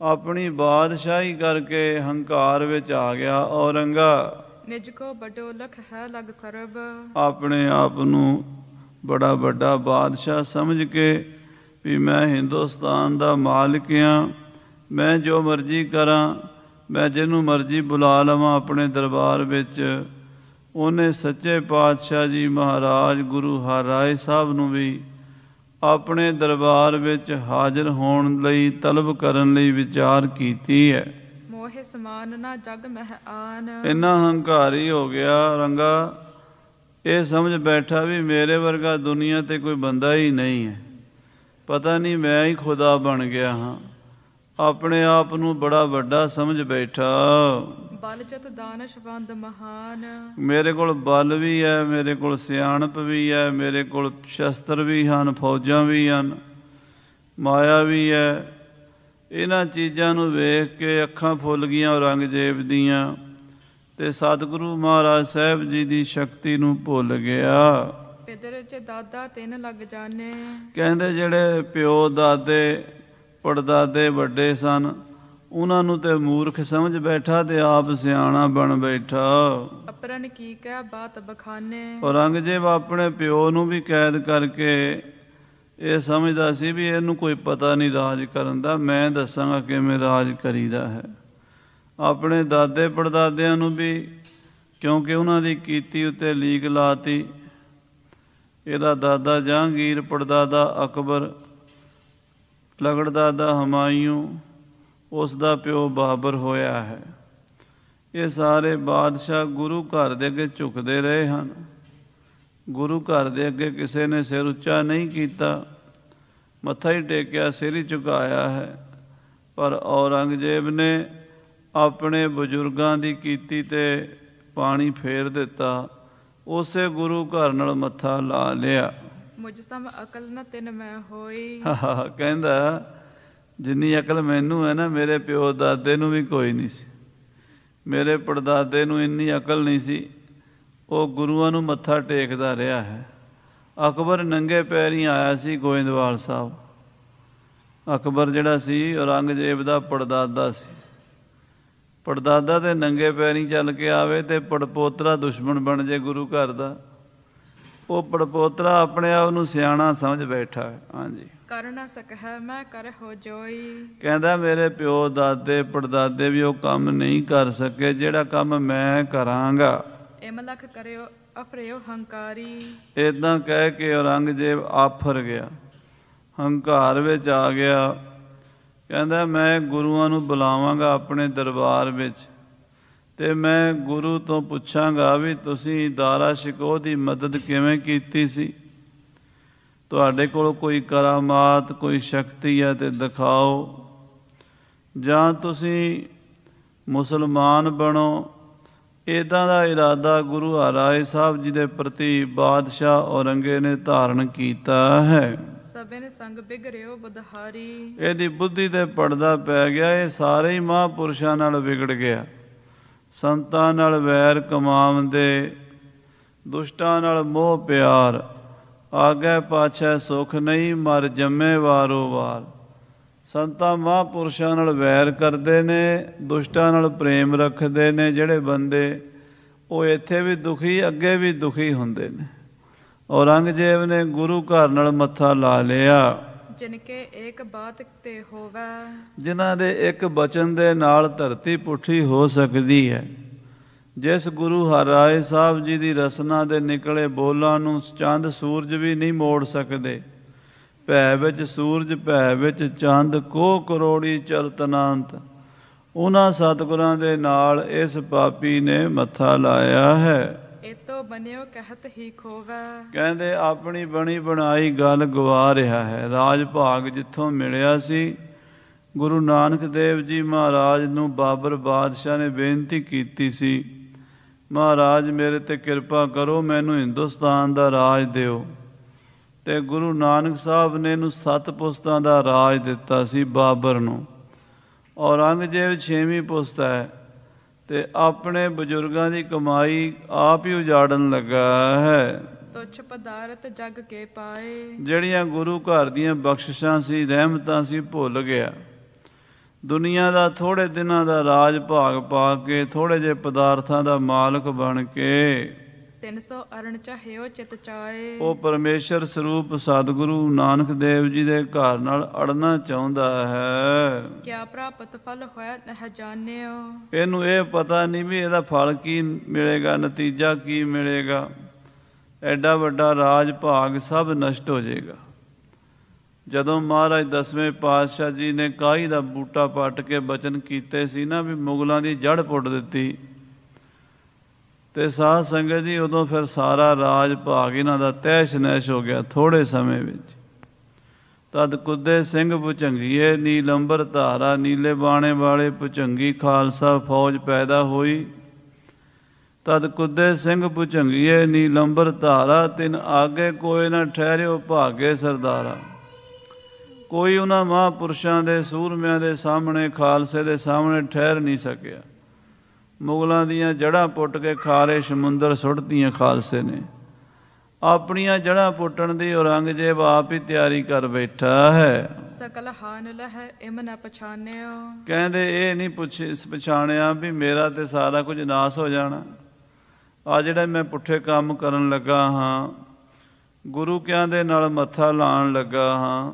ਆਪਣੀ ਬਾਦਸ਼ਾਹੀ ਕਰਕੇ ਹੰਕਾਰ ਵਿੱਚ ਆ ਗਿਆ ਔਰੰਗਾ। ਨਿਜ ਕੋ ਵੱਡੋ ਲਖ ਹੈ ਲਗ ਸਰਬ। ਆਪਣੇ ਆਪ ਨੂੰ ਬੜਾ ਵੱਡਾ ਬਾਦਸ਼ਾਹ ਸਮਝ ਕੇ ਵੀ ਮੈਂ ਹਿੰਦੁਸਤਾਨ ਦਾ ਮਾਲਕ ਹਾਂ, ਮੈਂ ਜੋ ਮਰਜ਼ੀ ਕਰਾਂ, ਮੈਂ ਜਿਹਨੂੰ ਮਰਜ਼ੀ ਬੁਲਾ ਲਵਾਂ ਆਪਣੇ ਦਰਬਾਰ ਵਿੱਚ। ਉਹਨੇ ਸੱਚੇ ਪਾਤਸ਼ਾਹ ਜੀ ਮਹਾਰਾਜ ਗੁਰੂ ਹਰਿਰਾਏ ਸਾਹਿਬ ਨੂੰ ਵੀ ਆਪਣੇ ਦਰਬਾਰ ਵਿੱਚ ਹਾਜ਼ਰ ਹੋਣ ਲਈ ਤਲਬ ਕਰਨ ਲਈ ਵਿਚਾਰ ਕੀਤੀ ਹੈ। ਮੋਹਿ ਸਮਾਨ ਨਾ ਜਗ ਮਹਿ ਆਨ। ਇੰਨਾ ਹੰਕਾਰੀ ਹੋ ਗਿਆ ਰੰਗਾ, ਇਹ ਸਮਝ ਬੈਠਾ ਵੀ ਮੇਰੇ ਵਰਗਾ ਦੁਨੀਆ 'ਤੇ ਕੋਈ ਬੰਦਾ ਹੀ ਨਹੀਂ ਹੈ। ਪਤਾ ਨਹੀਂ ਮੈਂ ਹੀ ਖੁਦਾ ਬਣ ਗਿਆ ਹਾਂ। ਆਪਣੇ ਆਪ ਨੂੰ ਬੜਾ ਵੱਡਾ ਸਮਝ ਬੈਠਾ। ਬਲ ਜਤ ਦਾਨਸ਼ ਬੰਦ ਮਹਾਨ। ਮੇਰੇ ਕੋਲ ਬਲ ਵੀ ਹੈ, ਮੇਰੇ ਕੋਲ ਸਿਆਣਪ ਵੀ ਹੈ, ਮੇਰੇ ਕੋਲ ਸ਼ਸਤਰ ਵੀ ਹਨ, ਫੌਜਾਂ ਵੀ ਹਨ, ਮਾਇਆ ਵੀ ਹੈ। ਇਹਨਾਂ ਚੀਜ਼ਾਂ ਨੂੰ ਵੇਖ ਕੇ ਅੱਖਾਂ ਫੁੱਲ ਗਈਆਂ ਔਰੰਗਜ਼ੇਬ ਦੀਆਂ, ਤੇ ਸਤਿਗੁਰੂ ਮਹਾਰਾਜ ਸਾਹਿਬ ਜੀ ਦੀ ਸ਼ਕਤੀ ਨੂੰ ਭੁੱਲ ਗਿਆ। ਪਿਦਰ ਚ ਦਾਦਾ ਤਿੰਨ ਲੱਗ ਜਾਣੇ। ਕਹਿੰਦੇ ਜਿਹੜੇ ਪਿਓ ਦਾਦੇ ਪੜਦਾਦੇ ਵੱਡੇ ਸਨ, ਉਹਨਾਂ ਨੂੰ ਤੇ ਮੂਰਖ ਸਮਝ ਬੈਠਾ ਤੇ ਆਪ ਸਿਆਣਾ ਬਣ ਬੈਠਾ। ਅਪਰਨ ਕੀ ਕਹਿ ਬਾਤ ਬਖਾਨੇ। ਔਰੰਗਜ਼ੇਬ ਆਪਣੇ ਪਿਓ ਨੂੰ ਵੀ ਕੈਦ ਕਰਕੇ ਇਹ ਸਮਝਦਾ ਸੀ ਵੀ ਇਹਨੂੰ ਕੋਈ ਪਤਾ ਨਹੀਂ ਰਾਜ ਕਰਨ ਦਾ, ਮੈਂ ਦੱਸਾਂਗਾ ਕਿਵੇਂ ਰਾਜ ਕਰੀਦਾ ਹੈ। ਆਪਣੇ ਦਾਦੇ ਪੜਦਾਦਿਆਂ ਨੂੰ ਵੀ, ਕਿਉਂਕਿ ਉਹਨਾਂ ਦੀ ਕੀਤੀ ਉੱਤੇ ਲੀਕ ਲਾਤੀ। ਇਹਦਾ ਦਾਦਾ ਜਹਾਂਗੀਰ, ਪੜਦਾਦਾ ਅਕਬਰ, ਲਗੜਦਾਦਾ ਹਮਾਯੂੰ, ਉਸ ਦਾ ਪਿਓ ਬਾਬਰ ਹੋਇਆ ਹੈ। ਇਹ ਸਾਰੇ ਬਾਦਸ਼ਾਹ ਗੁਰੂ ਘਰ ਦੇ ਅੱਗੇ ਝੁਕਦੇ ਰਹੇ ਹਨ। ਗੁਰੂ ਘਰ ਦੇ ਅੱਗੇ ਕਿਸੇ ਨੇ ਸਿਰ ਉੱਚਾ ਨਹੀਂ ਕੀਤਾ, ਮੱਥਾ ਹੀ ਟੇਕਿਆ, ਸਿਰ ਹੀ ਝੁਕਾਇਆ ਹੈ। ਪਰ ਔਰੰਗਜ਼ੇਬ ਨੇ ਆਪਣੇ ਬਜ਼ੁਰਗਾਂ ਦੀ ਕੀਤੀ 'ਤੇ ਪਾਣੀ ਫੇਰ ਦਿੱਤਾ, ਉਸੇ ਗੁਰੂ ਘਰ ਨਾਲ ਮੱਥਾ ਲਾ ਲਿਆ। ਮੁਝ ਸਮ ਅਕਲ ਨ ਤਿਨ ਮੈਂ ਹੋਈ। ਕਹਿੰਦਾ ਜਿੰਨੀ ਅਕਲ ਮੈਨੂੰ ਹੈ ਨਾ, ਮੇਰੇ ਪਿਓ ਦਾਦੇ ਨੂੰ ਵੀ ਕੋਈ ਨਹੀਂ ਸੀ। ਮੇਰੇ ਪੜਦਾਦੇ ਨੂੰ ਇੰਨੀ ਅਕਲ ਨਹੀਂ ਸੀ, ਉਹ ਗੁਰੂਆਂ ਨੂੰ ਮੱਥਾ ਟੇਕਦਾ ਰਿਹਾ ਹੈ। ਅਕਬਰ ਨੰਗੇ ਪੈਰੀਂ ਆਇਆ ਸੀ ਗੋਇੰਦਵਾਲ ਸਾਹਿਬ। ਅਕਬਰ ਜਿਹੜਾ ਸੀ ਔਰੰਗਜ਼ੇਬ ਦਾ ਪੜਦਾਦਾ ਸੀ। ਪੜਦਾਦਾ ਤੇ ਨੰਗੇ ਪੈਰੀਂ ਚੱਲ ਕੇ ਆਵੇ ਤੇ ਪੜਪੋਤਰਾ ਦੁਸ਼ਮਣ ਬਣ ਜੇ ਗੁਰੂ ਘਰ ਦਾ। ਉਹ ਪੜਪੋਤਰਾ ਆਪਣੇ ਆਪ ਨੂੰ ਸਿਆਣਾ ਸਮਝ ਬੈਠਾ ਹੈ। ਹਾਂਜੀ। ਕਰ ਨਾ ਸਕਹਿ ਮੈਂ ਕਰ ਹੋ ਜੋਈ। ਕਹਿੰਦਾ ਮੇਰੇ ਪਿਓ ਦਾਦੇ ਪੜਦਾਦੇ ਵੀ ਉਹ ਕੰਮ ਨਹੀਂ ਕਰ ਸਕੇ ਜਿਹੜਾ ਕੰਮ ਮੈਂ ਕਰਾਂਗਾ। ਇਮਲਖ ਕਰਿਓ ਅਫਰਿਓ ਹੰਕਾਰੀ। ਇਦਾਂ ਕਹਿ ਕੇ ਔਰੰਗਜ਼ੇਬ ਆਫਰ ਗਿਆ, ਹੰਕਾਰ ਵਿੱਚ ਆ ਗਿਆ। ਕਹਿੰਦਾ ਮੈਂ ਗੁਰੂਆਂ ਨੂੰ ਬੁਲਾਵਾਂਗਾ ਆਪਣੇ ਦਰਬਾਰ ਵਿੱਚ ਅਤੇ ਮੈਂ ਗੁਰੂ ਤੋਂ ਪੁੱਛਾਂਗਾ ਵੀ ਤੁਸੀਂ ਦਾਰਾ ਸ਼ਿਕੋਹ ਦੀ ਮਦਦ ਕਿਵੇਂ ਕੀਤੀ ਸੀ, ਤੁਹਾਡੇ ਕੋਲ ਕੋਈ ਕਰਾਮਾਤ ਕੋਈ ਸ਼ਕਤੀ ਹੈ ਤਾਂ ਦਿਖਾਓ, ਜਾਂ ਤੁਸੀਂ ਮੁਸਲਮਾਨ ਬਣੋ। ਇੱਦਾਂ ਦਾ ਇਰਾਦਾ ਗੁਰੂ ਹਰਿਰਾਏ ਸਾਹਿਬ ਜੀ ਦੇ ਪ੍ਰਤੀ ਬਾਦਸ਼ਾਹ ਔਰੰਗੇ ਨੇ ਧਾਰਨ ਕੀਤਾ ਹੈ। ਸਭੇ ਸੰਗ ਬਿਗੜਿਓ ਬੁਧਹਾਰੀ। ਇਹਦੀ ਬੁੱਧੀ ਤੇ ਪੜਦਾ ਪੈ ਗਿਆ। ਇਹ ਸਾਰੇ ਹੀ ਮਹਾਂਪੁਰਸ਼ਾਂ ਨਾਲ ਵਿਗੜ ਗਿਆ। ਸੰਤਾਂ ਨਾਲ ਵੈਰ ਕਮਾਉਂਦੇ, ਦੁਸ਼ਟਾਂ ਨਾਲ ਮੋਹ ਪਿਆਰ, ਆਗੇ ਪਾਛੈ ਸੁੱਖ ਨਹੀਂ ਮਰ ਜੰਮੇ ਵਾਰੋ ਵਾਰ। ਸੰਤਾਂ ਮਹਾਂਪੁਰਸ਼ਾਂ ਨਾਲ ਵੈਰ ਕਰਦੇ ਨੇ, ਦੁਸ਼ਟਾਂ ਨਾਲ ਪ੍ਰੇਮ ਰੱਖਦੇ ਨੇ ਜਿਹੜੇ ਬੰਦੇ, ਉਹ ਇੱਥੇ ਵੀ ਦੁਖੀ ਅੱਗੇ ਵੀ ਦੁਖੀ ਹੁੰਦੇ ਨੇ। ਔਰੰਗਜ਼ੇਬ ਨੇ ਗੁਰੂ ਘਰ ਨਾਲ ਮੱਥਾ ਲਾ ਲਿਆ। ਜਿਨਕੇ ਇੱਕ ਬਾਤ ਤੇ ਹੋਵੇ, ਜਿਨ੍ਹਾਂ ਦੇ ਇੱਕ ਬਚਨ ਦੇ ਨਾਲ ਧਰਤੀ ਪੁੱਠੀ ਹੋ ਸਕਦੀ ਹੈ। ਜਿਸ ਗੁਰੂ ਹਰਿਰਾਏ ਸਾਹਿਬ ਜੀ ਦੀ ਰਸਨਾ ਦੇ ਨਿਕਲੇ ਬੋਲਾਂ ਨੂੰ ਚੰਦ ਸੂਰਜ ਵੀ ਨਹੀਂ ਮੋੜ ਸਕਦੇ। ਭੈ ਵਿੱਚ ਸੂਰਜ ਭੈ ਵਿੱਚ ਚੰਦ ਕੋ ਕਰੋੜੀ ਚਲਤਨਾਂਤ। ਉਹਨਾਂ ਸਤਿਗੁਰਾਂ ਦੇ ਨਾਲ ਇਸ ਪਾਪੀ ਨੇ ਮੱਥਾ ਲਾਇਆ ਹੈ। ਇਤੋਂ ਬਣਿਓ ਕਹਿਤ ਹੀ ਖੋਵੇ। ਕਹਿੰਦੇ ਆਪਣੀ ਬਣੀ ਬਣਾਈ ਗੱਲ ਗਵਾ ਰਿਹਾ ਹੈ। ਰਾਜ ਭਾਗ ਜਿੱਥੋਂ ਮਿਲਿਆ ਸੀ, ਗੁਰੂ ਨਾਨਕ ਦੇਵ ਜੀ ਮਹਾਰਾਜ ਨੂੰ ਬਾਬਰ ਬਾਦਸ਼ਾਹ ਨੇ ਬੇਨਤੀ ਕੀਤੀ ਸੀ, ਮਹਾਰਾਜ ਮੇਰੇ 'ਤੇ ਕਿਰਪਾ ਕਰੋ, ਮੈਨੂੰ ਹਿੰਦੁਸਤਾਨ ਦਾ ਰਾਜ ਦਿਓ। ਅਤੇ ਗੁਰੂ ਨਾਨਕ ਸਾਹਿਬ ਨੇ ਇਹਨੂੰ 7 ਪੁਸਤਾਂ ਦਾ ਰਾਜ ਦਿੱਤਾ ਸੀ ਬਾਬਰ ਨੂੰ। ਔਰੰਗਜ਼ੇਬ 6ਵੀਂ ਪੁਸਤ ਹੈ ਅਤੇ ਆਪਣੇ ਬਜ਼ੁਰਗਾਂ ਦੀ ਕਮਾਈ ਆਪ ਹੀ ਉਜਾੜਨ ਲੱਗਾ ਹੈ। ਤੁਛ ਪਦਾਰਥ ਜਗ ਕੇ ਪਾਏ। ਜਿਹੜੀਆਂ ਗੁਰੂ ਘਰ ਦੀਆਂ ਬਖਸ਼ਿਸ਼ਾਂ ਸੀ, ਰਹਿਮਤਾਂ ਸੀ, ਭੁੱਲ ਗਿਆ। ਦੁਨੀਆ ਦਾ ਥੋੜ੍ਹੇ ਦਿਨਾਂ ਦਾ ਰਾਜ ਭਾਗ ਪਾ ਕੇ, ਥੋੜ੍ਹੇ ਜਿਹੇ ਪਦਾਰਥਾਂ ਦਾ ਮਾਲਕ ਬਣ ਕੇ 300 ਅਰਣ ਚਾਹਿਓ ਚਿਤ ਚਾਏ। ਉਹ ਪਰਮੇਸ਼ਰ ਸਰੂਪ ਸਤਿਗੁਰੂ ਨਾਨਕ ਦੇਵ ਜੀ ਦੇ ਘਰ ਨਾਲ ਅੜਨਾ ਚਾਹੁੰਦਾ ਹੈ। ਕਿਆ ਪ੍ਰਾਪਤ ਫਲ ਹੋਇਆ ਨਹ ਜਾਣਿਓ। ਇਹਨੂੰ ਇਹ ਪਤਾ ਨਹੀਂ ਵੀ ਇਹਦਾ ਫਲ ਕੀ ਮਿਲੇਗਾ, ਨਤੀਜਾ ਕੀ ਮਿਲੇਗਾ। ਐਡਾ ਵੱਡਾ ਰਾਜ ਭਾਗ ਸਭ ਨਸ਼ਟ ਹੋ ਜਾਏਗਾ। ਜਦੋਂ ਮਹਾਰਾਜ 10ਵੇਂ ਪਾਤਸ਼ਾਹ ਜੀ ਨੇ ਕਾਹੀ ਦਾ ਬੂਟਾ ਪੱਟ ਕੇ ਬਚਨ ਕੀਤੇ ਸੀ ਨਾ ਵੀ ਮੁਗਲਾਂ ਦੀ ਜੜ ਪੁੱਟ ਦਿੱਤੀ, ਅਤੇ ਸਾਧ ਸੰਗਤ ਜੀ ਉਦੋਂ ਫਿਰ ਸਾਰਾ ਰਾਜ ਭਾਗ ਇਹਨਾਂ ਦਾ ਤਹਿਸ਼ ਨਹਿਸ਼ ਹੋ ਗਿਆ ਥੋੜ੍ਹੇ ਸਮੇਂ ਵਿੱਚ। ਤਦ ਕੁੱਦੇ ਸਿੰਘ ਭੁਝੰਗੀਏ ਨੀਲੰਬਰ ਧਾਰਾ। ਨੀਲੇ ਬਾਣੇ ਵਾਲੇ ਭੁਝੰਗੀ ਖਾਲਸਾ ਫੌਜ ਪੈਦਾ ਹੋਈ। ਤਦ ਕੁੱਦੇ ਸਿੰਘ ਭੁਝੰਗੀਏ ਨੀਲੰਬਰ ਧਾਰਾ। ਤਿਨ ਆਗੇ ਕੋਇ ਨਾ ਠਹਿਰਿਓ ਭਾਗੇ ਸਰਦਾਰਾ। ਕੋਈ ਉਹਨਾਂ ਮਹਾਂਪੁਰਸ਼ਾਂ ਦੇ ਸੂਰਮਿਆਂ ਦੇ ਸਾਹਮਣੇ, ਖਾਲਸੇ ਦੇ ਸਾਹਮਣੇ ਠਹਿਰ ਨਹੀਂ ਸਕਿਆ। ਮੁਗਲਾਂ ਦੀਆਂ ਜੜ੍ਹਾਂ ਪੁੱਟ ਕੇ ਖਾਰੇ ਸਮੁੰਦਰ ਸੁੱਟਤੀਆਂ ਖਾਲਸੇ ਨੇ। ਆਪਣੀਆਂ ਜੜ੍ਹਾਂ ਪੁੱਟਣ ਦੀ ਔਰੰਗਜ਼ੇਬ ਆਪ ਹੀ ਤਿਆਰੀ ਕਰ ਬੈਠਾ ਹੈ। ਸਕਲ ਹਾਨ ਲਹਿ ਇਮ ਨ ਪਛਾਨਿਓ। ਕਹਿੰਦੇ ਇਹ ਨਹੀਂ ਪਛਾਣਿਆ ਵੀ ਮੇਰਾ ਤੇ ਸਾਰਾ ਕੁਝ ਨਾਸ ਹੋ ਜਾਣਾ। ਆ ਜਿਹੜਾ ਮੈਂ ਪੁੱਠੇ ਕੰਮ ਕਰਨ ਲੱਗਾ ਹਾਂ, ਗੁਰੂ ਕਿਆਂ ਦੇ ਨਾਲ ਮੱਥਾ ਲਾਉਣ ਲੱਗਾ ਹਾਂ,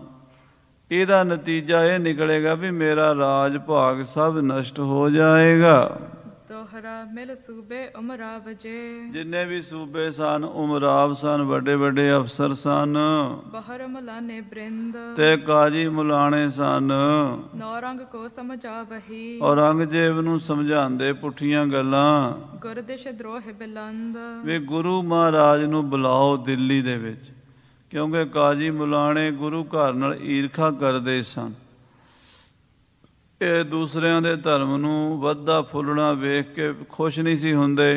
ਇਹਦਾ ਨਤੀਜਾ ਇਹ ਨਿਕਲੇਗਾ ਵੀ ਮੇਰਾ ਰਾਜ ਭਾਗ ਸਭ ਨਸ਼ਟ ਹੋ ਜਾਏਗਾ। ਦੋਹਰਾ ਮਿਲ ਸੂਬੇ ਉਮਰਾਵ ਜੇ। ਜਿੰਨੇ ਵੀ ਸੂਬੇ ਸਨ, ਉਮਰਾਵ ਸਨ, ਵੱਡੇ ਵੱਡੇ ਅਫਸਰ ਸਨ, ਬਹਰ ਮੁਲਾਨੇ ਬ੍ਰਿੰਦ ਤੇ ਕਾਜੀ ਮੁਲਾਣੇ ਸਨ। ਨੌਰੰਗ ਕੋ ਸਮਝਾਵਹੀ। ਔਰੰਗਜ਼ੇਬ ਨੂੰ ਸਮਝਾਉਂਦੇ ਪੁੱਠੀਆਂ ਗੱਲਾਂ। ਗੁਰਦਿਸ਼ ਦਰੋਹ ਬਿਲੰਦ। ਵੀ ਗੁਰੂ ਮਹਾਰਾਜ ਨੂੰ ਬੁਲਾਓ ਦਿੱਲੀ ਦੇ ਵਿੱਚ, ਕਿਉਂਕਿ ਕਾਜੀ ਮੁਲਾਣੇ ਗੁਰੂ ਘਰ ਨਾਲ ਈਰਖਾ ਕਰਦੇ ਸਨ। ਇਹ ਦੂਸਰਿਆਂ ਦੇ ਧਰਮ ਨੂੰ ਵੱਧਦਾ ਫੁੱਲਣਾ ਵੇਖ ਕੇ ਖੁਸ਼ ਨਹੀਂ ਸੀ ਹੁੰਦੇ।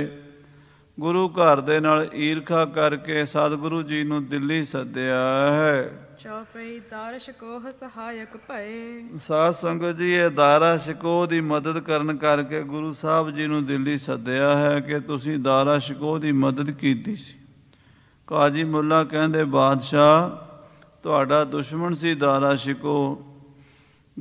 ਗੁਰੂ ਘਰ ਦੇ ਨਾਲ ਈਰਖਾ ਕਰਕੇ ਸਤਿਗੁਰੂ ਜੀ ਨੂੰ ਦਿੱਲੀ ਸੱਦਿਆ ਹੈ। ਚੌਪਈ ਦਾਰਾ ਸ਼ਿਕੋਹ ਸਹਾਇਕ ਭਏ। ਸਾਧ ਸੰਗਤ ਜੀ, ਇਹ ਦਾਰਾ ਸ਼ਿਕੋਹ ਦੀ ਮਦਦ ਕਰਨ ਕਰਕੇ ਗੁਰੂ ਸਾਹਿਬ ਜੀ ਨੂੰ ਦਿੱਲੀ ਸੱਦਿਆ ਹੈ ਕਿ ਤੁਸੀਂ ਦਾਰਾ ਸ਼ਿਕੋਹ ਦੀ ਮਦਦ ਕੀਤੀ ਸੀ। ਕਾਜੀ ਮੁੱਲਾ ਕਹਿੰਦੇ, ਬਾਦਸ਼ਾਹ ਤੁਹਾਡਾ ਦੁਸ਼ਮਣ ਸੀ ਦਾਰਾ ਸ਼ਿਕੋਹ।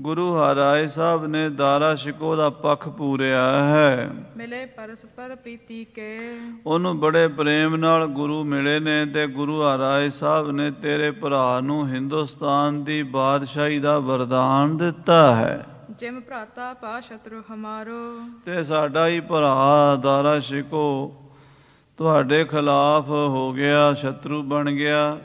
ਗੁਰੂ ਹਰਿਰਾਏ ਸਾਹਿਬ ਨੇ ਦਾਰਾ ਸ਼ਿਕੋ ਦਾ ਪੱਖ ਪੂਰਿਆ ਹੈ। ਮਿਲੇ ਪਰਸਪਰ ਪ੍ਰੀਤੀ ਕੇ, ਉਹਨੂੰ ਬੜੇ ਪ੍ਰੇਮ ਨਾਲ ਗੁਰੂ ਮਿਲੇ ਨੇ ਤੇ ਗੁਰੂ ਹਰਿਰਾਏ ਸਾਹਿਬ ਨੇ ਤੇਰੇ ਭਰਾ ਨੂੰ ਹਿੰਦੁਸਤਾਨ ਦੀ ਬਾਦਸ਼ਾਹੀ ਦਾ ਵਰਦਾਨ ਦਿੱਤਾ ਹੈ। ਜਿਮ ਭਰਾਤਾ ਪਾ ਸ਼ਤਰੂ ਹਮਾਰੋ, ਤੇ ਸਾਡਾ ਹੀ ਭਰਾ ਦਾਰਾ ਸ਼ਿਕੋ ਤੁਹਾਡੇ ਖਿਲਾਫ ਹੋ ਗਿਆ, ਸ਼ਤਰੂ ਬਣ ਗਿਆ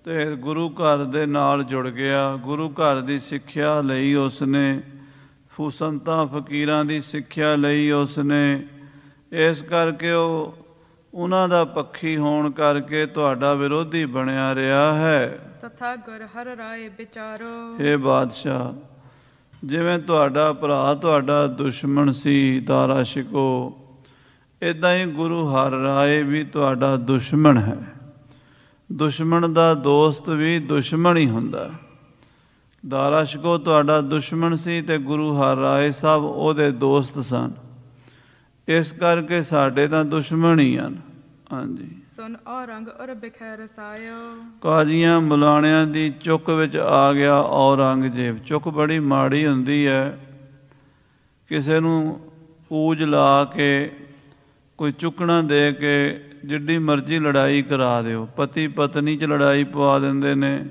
ਤੇ ਗੁਰੂ ਘਰ ਦੇ ਨਾਲ ਜੁੜ ਗਿਆ। ਗੁਰੂ ਘਰ ਦੀ ਸਿੱਖਿਆ ਲਈ ਉਸਨੇ, ਸੰਤਾਂ ਫਕੀਰਾਂ ਦੀ ਸਿੱਖਿਆ ਲਈ ਉਸਨੇ, ਇਸ ਕਰਕੇ ਉਹ ਉਹਨਾਂ ਦਾ ਪੱਖੀ ਹੋਣ ਕਰਕੇ ਤੁਹਾਡਾ ਵਿਰੋਧੀ ਬਣਿਆ ਰਿਹਾ ਹੈ। ਤਥਾ ਗੁਰ ਹਰਿ ਰਾਏ ਵਿਚਾਰੋ, ਇਹ ਬਾਦਸ਼ਾਹ, ਜਿਵੇਂ ਤੁਹਾਡਾ ਭਰਾ ਤੁਹਾਡਾ ਦੁਸ਼ਮਣ ਸੀ ਦਾਰਾ ਸ਼ਿਕੋ, ਇੱਦਾਂ ਹੀ ਗੁਰੂ ਹਰਿਰਾਏ ਵੀ ਤੁਹਾਡਾ ਦੁਸ਼ਮਣ ਹੈ। ਦੁਸ਼ਮਣ ਦਾ ਦੋਸਤ ਵੀ ਦੁਸ਼ਮਣ ਹੀ ਹੁੰਦਾ। ਦਾਰਾ ਸ਼ਿਕੋ ਤੁਹਾਡਾ ਦੁਸ਼ਮਣ ਸੀ ਤੇ ਗੁਰੂ ਹਰਿਰਾਏ ਸਾਹਿਬ ਉਹਦੇ ਦੋਸਤ ਸਨ। ਇਸ ਕਰਕੇ ਸਾਡੇ ਤਾਂ ਦੁਸ਼ਮਣ ਹੀ ਹਨ। ਹਾਂਜੀ। ਸੁਨ ਔਰੰਗ ਔਰ ਬਿਖੈ ਰਸਾਇਓ, ਕਾਜ਼ੀਆਂ ਮੁਲਾਣਿਆਂ ਦੀ ਚੁੱਕ ਵਿੱਚ ਆ ਗਿਆ ਔਰੰਗਜ਼ੇਬ। ਚੁੱਕ ਬੜੀ ਮਾੜੀ ਹੁੰਦੀ ਹੈ। ਕਿਸੇ ਨੂੰ ਪੂਜ ਲਾ ਕੇ, ਕੋਈ ਚੁੱਕਣਾ ਦੇ ਕੇ ਜਿੱਡੀ ਮਰਜ਼ੀ ਲੜਾਈ ਕਰਾ ਦਿਓ। ਪਤੀ ਪਤਨੀ 'ਚ ਲੜਾਈ ਪਵਾ ਦਿੰਦੇ ਨੇ,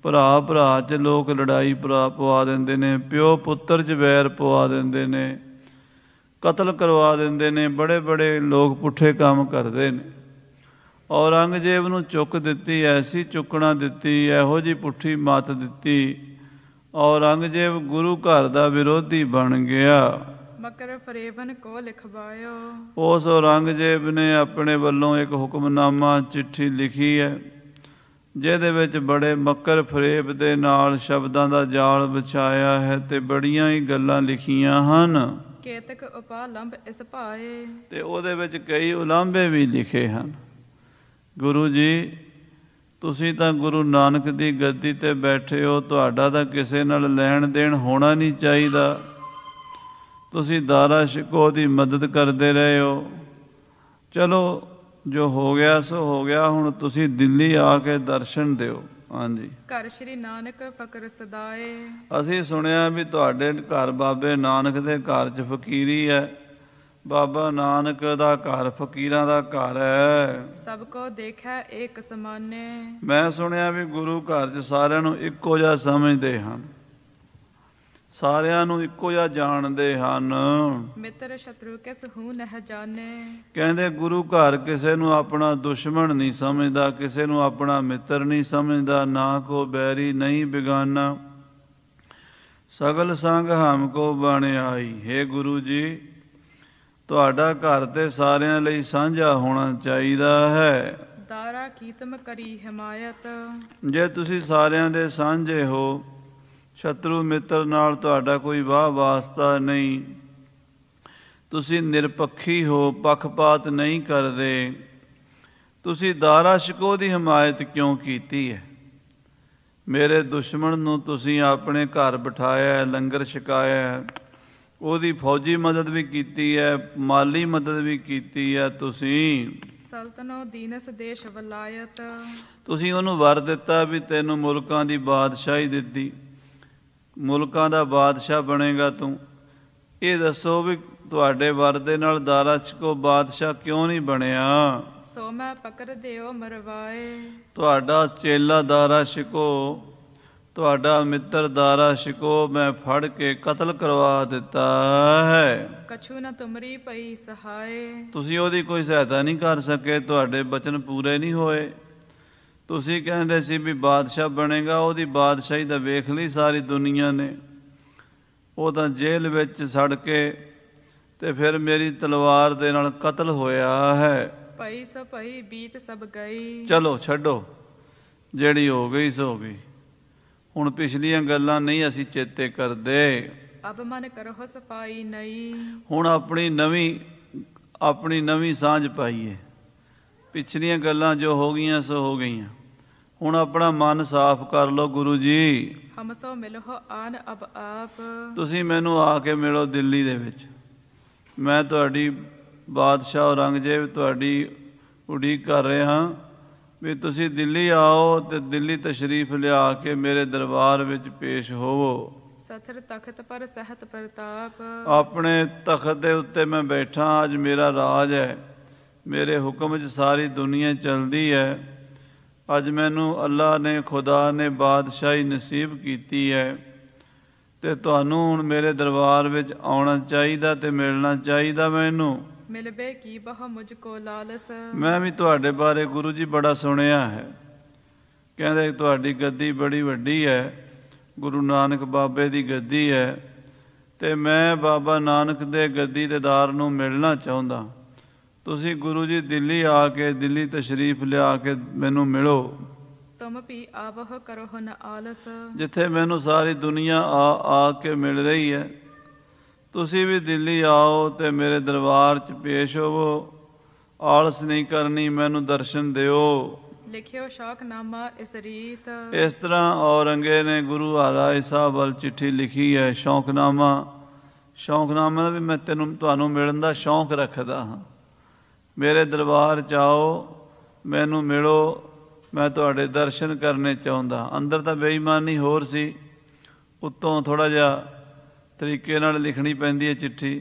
ਭਰਾ ਭਰਾ 'ਚ ਲੋਕ ਲੜਾਈ ਪਵਾ ਦਿੰਦੇ ਨੇ, ਪਿਓ ਪੁੱਤਰ 'ਚ ਵੈਰ ਪਵਾ ਦਿੰਦੇ ਨੇ, ਕਤਲ ਕਰਵਾ ਦਿੰਦੇ ਨੇ। ਬੜੇ ਬੜੇ ਲੋਕ ਪੁੱਠੇ ਕੰਮ ਕਰਦੇ ਨੇ। ਔਰੰਗਜ਼ੇਬ ਨੂੰ ਚੁੱਕ ਦਿੱਤੀ, ਐਸੀ ਚੁੱਕਣਾ ਦਿੱਤੀ, ਇਹੋ ਜਿਹੀ ਪੁੱਠੀ ਮੱਤ ਦਿੱਤੀ, ਔਰੰਗਜ਼ੇਬ ਗੁਰੂ ਘਰ ਦਾ ਵਿਰੋਧੀ ਬਣ ਗਿਆ। ਮਕਰ ਫਰੇਵਨ ਕੋ ਲਿਖਵਾਇਓ, ਉਸ ਔਰੰਗਜ਼ੇਬ ਨੇ ਆਪਣੇ ਵੱਲੋਂ ਇੱਕ ਹੁਕਮਨਾਮਾ ਚਿੱਠੀ ਲਿਖੀ ਹੈ, ਜਿਹਦੇ ਵਿੱਚ ਬੜੇ ਮੱਕਰ ਫਰੇਬ ਦੇ ਨਾਲ ਸ਼ਬਦਾਂ ਦਾ ਜਾਲ ਵਿਛਾਇਆ ਹੈ ਤੇ ਬੜੀਆਂ ਹੀ ਗੱਲਾਂ ਲਿਖੀਆਂ ਹਨ। ਕੇਤਕ ਉਪਾਲੰਬ ਇਸ ਭਾਏ, ਤੇ ਉਹਦੇ ਵਿੱਚ ਕਈ ਉਲਾਂਭੇ ਵੀ ਲਿਖੇ ਹਨ। ਗੁਰੂ ਜੀ, ਤੁਸੀਂ ਤਾਂ ਗੁਰੂ ਨਾਨਕ ਦੀ ਗੱਦੀ ਤੇ ਬੈਠੇ ਹੋ, ਤੁਹਾਡਾ ਤਾਂ ਕਿਸੇ ਨਾਲ ਲੈਣ ਦੇਣ ਹੋਣਾ ਨਹੀਂ ਚਾਹੀਦਾ। ਤੁਸੀਂ ਦਾਰਾ ਸ਼ਿਕੋ ਦੀ ਮਦਦ ਕਰਦੇ ਰਹੇ ਹੋ। ਚਲੋ, ਜੋ ਹੋ ਗਿਆ ਸੋ ਹੋ ਗਿਆ। ਹੁਣ ਤੁਸੀਂ ਦਿੱਲੀ ਆ ਕੇ ਦਰਸ਼ਨ ਦਿਓ। ਹਾਂਜੀ। ਘਰ ਸ਼੍ਰੀ ਨਾਨਕ ਫਕਰ ਸਦਾਏ, ਅਸੀਂ ਸੁਣਿਆ ਵੀ ਤੁਹਾਡੇ ਘਰ ਬਾਬੇ ਨਾਨਕ ਦੇ ਘਰ 'ਚ ਫਕੀਰੀ ਹੈ। ਬਾਬਾ ਨਾਨਕ ਦਾ ਘਰ ਫਕੀਰਾਂ ਦਾ ਘਰ ਹੈ। ਸਭ ਕੋ ਦੇਖਿਆ ਏਕ ਸਮਾਨੇ, ਮੈਂ ਸੁਣਿਆ ਵੀ ਗੁਰੂ ਘਰ 'ਚ ਸਾਰਿਆਂ ਨੂੰ ਇੱਕੋ ਜਿਹਾ ਸਮਝਦੇ ਹਨ, ਸਾਰਿਆਂ ਨੂੰ ਇੱਕੋ ਜਿਹਾ ਜਾਣਦੇ ਹਨ। ਮਿੱਤਰ ਸ਼ਤਰੂ ਕਿਸ ਹੂੰ ਨਹਿ ਜਾਣੇ, ਕਹਿੰਦੇ ਗੁਰੂ ਘਰ ਕਿਸੇ ਨੂੰ ਆਪਣਾ ਦੁਸ਼ਮਣ ਨਹੀਂ ਸਮਝਦਾ, ਕਿਸੇ ਨੂੰ ਆਪਣਾ ਮਿੱਤਰ ਨਹੀਂ ਸਮਝਦਾ। ਨਾ ਕੋ ਬੈਰੀ ਨਹੀਂ ਬਿਗਾਨਾ, ਸਗਲ ਸੰਗ ਹਮ ਕੋ ਬਣ ਆਈ। ਹੇ ਗੁਰੂ ਜੀ, ਤੁਹਾਡਾ ਘਰ ਤੇ ਸਾਰਿਆਂ ਲਈ ਸਾਂਝਾ ਹੋਣਾ ਚਾਹੀਦਾ ਹੈ। ਦਾਰਾ ਕੀਤਮ ਕਰੀ ਹਮਾਇਤ, ਜੇ ਤੁਸੀਂ ਸਾਰਿਆਂ ਦੇ ਸਾਂਝੇ ਹੋ, ਸ਼ਤਰੂ ਮਿੱਤਰ ਨਾਲ ਤੁਹਾਡਾ ਕੋਈ ਵਾਹ ਵਾਸਤਾ ਨਹੀਂ, ਤੁਸੀਂ ਨਿਰਪੱਖੀ ਹੋ, ਪੱਖਪਾਤ ਨਹੀਂ ਕਰਦੇ, ਤੁਸੀਂ ਦਾਰਾ ਸ਼ਿਕੋ ਦੀ ਹਮਾਇਤ ਕਿਉਂ ਕੀਤੀ ਹੈ? ਮੇਰੇ ਦੁਸ਼ਮਣ ਨੂੰ ਤੁਸੀਂ ਆਪਣੇ ਘਰ ਬਿਠਾਇਆ, ਲੰਗਰ ਛਕਾਇਆ, ਉਹਦੀ ਫੌਜੀ ਮਦਦ ਵੀ ਕੀਤੀ ਹੈ, ਮਾਲੀ ਮਦਦ ਵੀ ਕੀਤੀ ਹੈ। ਤੁਸੀਂ ਸਲਤਨੋ ਦੀਨਸ ਦੇਸ਼ ਵਲਾਇਤ, ਤੁਸੀਂ ਉਹਨੂੰ ਵਰ ਦਿੱਤਾ ਵੀ ਤੈਨੂੰ ਮੁਲਕਾਂ ਦੀ ਬਾਦਸ਼ਾਹੀ ਦਿੱਤੀ, ਮੁਲਕਾਂ ਦਾ ਬਾਦਸ਼ਾਹ ਬਣੇਗਾ ਤੂੰ। ਇਹ ਦੱਸੋ ਵੀ ਤੁਹਾਡੇ ਵਰ ਦੇ ਨਾਲ ਦਾਰਾ ਸ਼ਿਕੋ ਬਾਦਸ਼ਾਹ ਕਿਉਂ ਨਹੀਂ ਬਣਿਆ? ਸੋ ਮੈਂ ਪਕੜ ਦਿਓ ਮਰਵਾਏ, ਤੁਹਾਡਾ ਚੇਲਾ ਦਾਰਾ ਸ਼ਿਕੋ, ਤੁਹਾਡਾ ਮਿੱਤਰ ਦਾਰਾ ਸ਼ਿਕੋ ਮੈਂ ਫੜ ਕੇ ਕਤਲ ਕਰਵਾ ਦਿੱਤਾ ਹੈ। ਕਛੂ ਨ ਤੁਮਰੀ ਪਈ ਸਹਾਏ, ਤੁਸੀਂ ਉਹਦੀ ਕੋਈ ਸਹਾਇਤਾ ਨਹੀਂ ਕਰ ਸਕੇ, ਤੁਹਾਡੇ ਬਚਨ ਪੂਰੇ ਨਹੀਂ ਹੋਏ। ਤੁਸੀਂ ਕਹਿੰਦੇ ਸੀ ਵੀ ਬਾਦਸ਼ਾਹ ਬਣੇਗਾ, ਉਹਦੀ ਬਾਦਸ਼ਾਹੀ ਦਾ ਵੇਖ ਲਈ ਸਾਰੀ ਦੁਨੀਆ ਨੇ। ਉਹ ਤਾਂ ਜੇਲ੍ਹ ਵਿੱਚ ਸੜ ਕੇ ਤੇ ਫਿਰ ਮੇਰੀ ਤਲਵਾਰ ਦੇ ਨਾਲ ਕਤਲ ਹੋਇਆ ਹੈ। ਭਈ ਸੋ ਭਈ ਬੀਤ ਸਭ ਗਈ, ਚਲੋ ਛੱਡੋ, ਜਿਹੜੀ ਹੋ ਗਈ ਸੋ ਹੋ ਗਈ। ਹੁਣ ਪਿਛਲੀਆਂ ਗੱਲਾਂ ਨਹੀਂ ਅਸੀਂ ਚੇਤੇ ਕਰਦੇ। ਅਬ ਮਨ ਕਰੋ ਸਫਾਈ ਨਹੀਂ, ਹੁਣ ਆਪਣੀ ਨਵੀਂ ਸਾਂਝ ਪਾਈਏ। ਪਿਛਲੀਆਂ ਗੱਲਾਂ ਜੋ ਹੋ ਗਈਆਂ ਸੋ ਹੋ ਗਈਆਂ। ਹੁਣ ਆਪਣਾ ਮਨ ਸਾਫ਼ ਕਰ ਲਓ। ਗੁਰੂ ਜੀ, ਹਮ ਸੋ ਮਿਲੋ ਆਨ ਅਬ ਆਪ, ਤੁਸੀਂ ਮੈਨੂੰ ਆ ਕੇ ਮਿਲੋ ਦਿੱਲੀ ਦੇ ਵਿੱਚ। ਮੈਂ ਤੁਹਾਡੀ ਬਾਦਸ਼ਾਹ ਔਰੰਗਜ਼ੇਬ ਤੁਹਾਡੀ ਉਡੀਕ ਕਰ ਰਿਹਾ ਵੀ ਤੁਸੀਂ ਦਿੱਲੀ ਆਓ ਤੇ ਦਿੱਲੀ ਤਸ਼ਰੀਫ ਲਿਆ ਕੇ ਮੇਰੇ ਦਰਬਾਰ ਵਿੱਚ ਪੇਸ਼ ਹੋਵੋ। ਸਥਿਰ ਤਖਤ ਪਰ ਸਹਿਤ ਪ੍ਰਤਾਪ। ਆਪਣੇ ਤਖਤ ਦੇ ਉੱਤੇ ਮੈਂ ਬੈਠਾ, ਅੱਜ ਮੇਰਾ ਰਾਜ ਹੈ, ਮੇਰੇ ਹੁਕਮ 'ਚ ਸਾਰੀ ਦੁਨੀਆ ਚੱਲਦੀ ਹੈ। ਅੱਜ ਮੈਨੂੰ ਅੱਲਾ ਨੇ, ਖੁਦਾ ਨੇ ਬਾਦਸ਼ਾਹੀ ਨਸੀਬ ਕੀਤੀ ਹੈ ਅਤੇ ਤੁਹਾਨੂੰ ਹੁਣ ਮੇਰੇ ਦਰਬਾਰ ਵਿੱਚ ਆਉਣਾ ਚਾਹੀਦਾ ਅਤੇ ਮਿਲਣਾ ਚਾਹੀਦਾ ਮੈਨੂੰ। ਮਿਲਬੇ ਕੀ ਬਹੁ ਮੁਝ ਕੋ ਲਾਲਸ। ਮੈਂ ਵੀ ਤੁਹਾਡੇ ਬਾਰੇ ਗੁਰੂ ਜੀ ਬੜਾ ਸੁਣਿਆ ਹੈ। ਕਹਿੰਦੇ ਤੁਹਾਡੀ ਗੱਦੀ ਬੜੀ ਵੱਡੀ ਹੈ, ਗੁਰੂ ਨਾਨਕ ਬਾਬੇ ਦੀ ਗੱਦੀ ਹੈ, ਅਤੇ ਮੈਂ ਬਾਬਾ ਨਾਨਕ ਦੇ ਗੱਦੀ ਦੇਦਾਰ ਨੂੰ ਮਿਲਣਾ ਚਾਹੁੰਦਾ। ਤੁਸੀਂ ਗੁਰੂ ਜੀ ਦਿੱਲੀ ਆ ਕੇ, ਦਿੱਲੀ ਤਸ਼ਰੀਫ ਲਿਆ ਕੇ ਮੈਨੂੰ ਮਿਲੋ। ਤੁਮ ਵੀ ਆਵਹ ਕਰੋ ਨ ਆਲਸ। ਜਿੱਥੇ ਮੈਨੂੰ ਸਾਰੀ ਦੁਨੀਆ ਆ ਕੇ ਮਿਲ ਰਹੀ ਹੈ, ਤੁਸੀਂ ਵੀ ਦਿੱਲੀ ਆਓ ਅਤੇ ਮੇਰੇ ਦਰਬਾਰ 'ਚ ਪੇਸ਼ ਹੋਵੋ। ਆਲਸ ਨਹੀਂ ਕਰਨੀ, ਮੈਨੂੰ ਦਰਸ਼ਨ ਦਿਓ। ਲਿਖਿਓ ਸ਼ੌਕਨਾਮਾ ਇਸ ਰੀਤ। ਇਸ ਤਰ੍ਹਾਂ ਔਰੰਗੇ ਨੇ ਗੁਰੂ ਹਰਿਰਾਏ ਸਾਹਿਬ ਵੱਲ ਚਿੱਠੀ ਲਿਖੀ ਹੈ, ਸ਼ੌਕਨਾਮਾ। ਸ਼ੌਕਨਾਮਾ ਵੀ ਮੈਂ ਤੁਹਾਨੂੰ ਮਿਲਣ ਦਾ ਸ਼ੌਂਕ ਰੱਖਦਾ ਹਾਂ। ਮੇਰੇ ਦਰਬਾਰ 'ਚ ਆਓ, ਮੈਨੂੰ ਮਿਲੋ, ਮੈਂ ਤੁਹਾਡੇ ਦਰਸ਼ਨ ਕਰਨੇ ਚਾਹੁੰਦਾ। ਅੰਦਰ ਤਾਂ ਬੇਈਮਾਨੀ ਹੋਰ ਸੀ, ਉੱਤੋਂ ਥੋੜ੍ਹਾ ਜਿਹਾ ਤਰੀਕੇ ਨਾਲ ਲਿਖਣੀ ਪੈਂਦੀ ਹੈ ਚਿੱਠੀ।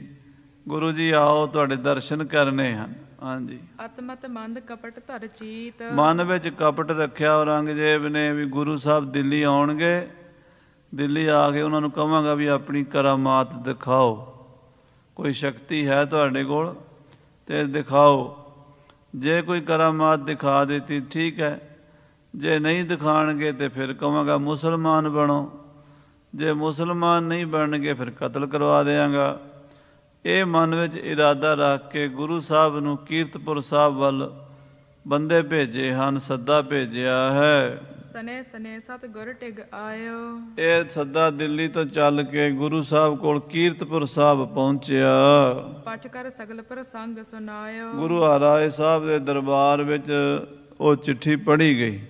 ਗੁਰੂ ਜੀ ਆਓ, ਤੁਹਾਡੇ ਦਰਸ਼ਨ ਕਰਨੇ ਹਨ। ਹਾਂਜੀ। ਅਤਮਤ ਮੰਦ ਕਪਟ ਧਰ ਚੀਤ। ਮਨ ਵਿੱਚ ਕਪਟ ਰੱਖਿਆ ਔਰੰਗਜ਼ੇਬ ਨੇ ਵੀ ਗੁਰੂ ਸਾਹਿਬ ਦਿੱਲੀ ਆਉਣਗੇ, ਦਿੱਲੀ ਆ ਕੇ ਉਹਨਾਂ ਨੂੰ ਕਹਾਂਗਾ ਵੀ ਆਪਣੀ ਕਰਾਮਾਤ ਦਿਖਾਓ, ਕੋਈ ਸ਼ਕਤੀ ਹੈ ਤੁਹਾਡੇ ਕੋਲ ਅਤੇ ਦਿਖਾਓ। ਜੇ ਕੋਈ ਕਰਾਮਾਤ ਦਿਖਾ ਦਿੱਤੀ ਠੀਕ ਹੈ, ਜੇ ਨਹੀਂ ਦਿਖਾਣਗੇ ਤਾਂ ਫਿਰ ਕਹਾਂਗਾ ਮੁਸਲਮਾਨ ਬਣੋ। ਜੇ ਮੁਸਲਮਾਨ ਨਹੀਂ ਬਣਨਗੇ ਫਿਰ ਕਤਲ ਕਰਵਾ ਦਿਆਂਗਾ। ਇਹ ਮਨ ਵਿੱਚ ਇਰਾਦਾ ਰੱਖ ਕੇ ਗੁਰੂ ਸਾਹਿਬ ਨੂੰ ਕੀਰਤਪੁਰ ਸਾਹਿਬ ਵੱਲ ਬੰਦੇ ਭੇਜੇ ਹਨ, ਸੱਦਾ ਭੇਜਿਆ ਹੈ। ਸਨੇ ਸਨੇ ਸਤਿਗੁਰ ਟਿਗ ਆਇਓ। ਇਹ ਸੱਦਾ ਦਿੱਲੀ ਤੋਂ ਚੱਲ ਕੇ ਗੁਰੂ ਸਾਹਿਬ ਕੋਲ ਕੀਰਤਪੁਰ ਸਾਹਿਬ ਪਹੁੰਚਿਆ। ਪਠ ਕਰ ਸਗਲ ਪ੍ਰਸੰਗ ਸੁਨਾਇਓ। ਗੁਰੂ ਹਰਿਰਾਏ ਸਾਹਿਬ ਦੇ ਦਰਬਾਰ ਵਿੱਚ ਉਹ ਚਿੱਠੀ ਪੜ੍ਹੀ ਗਈ।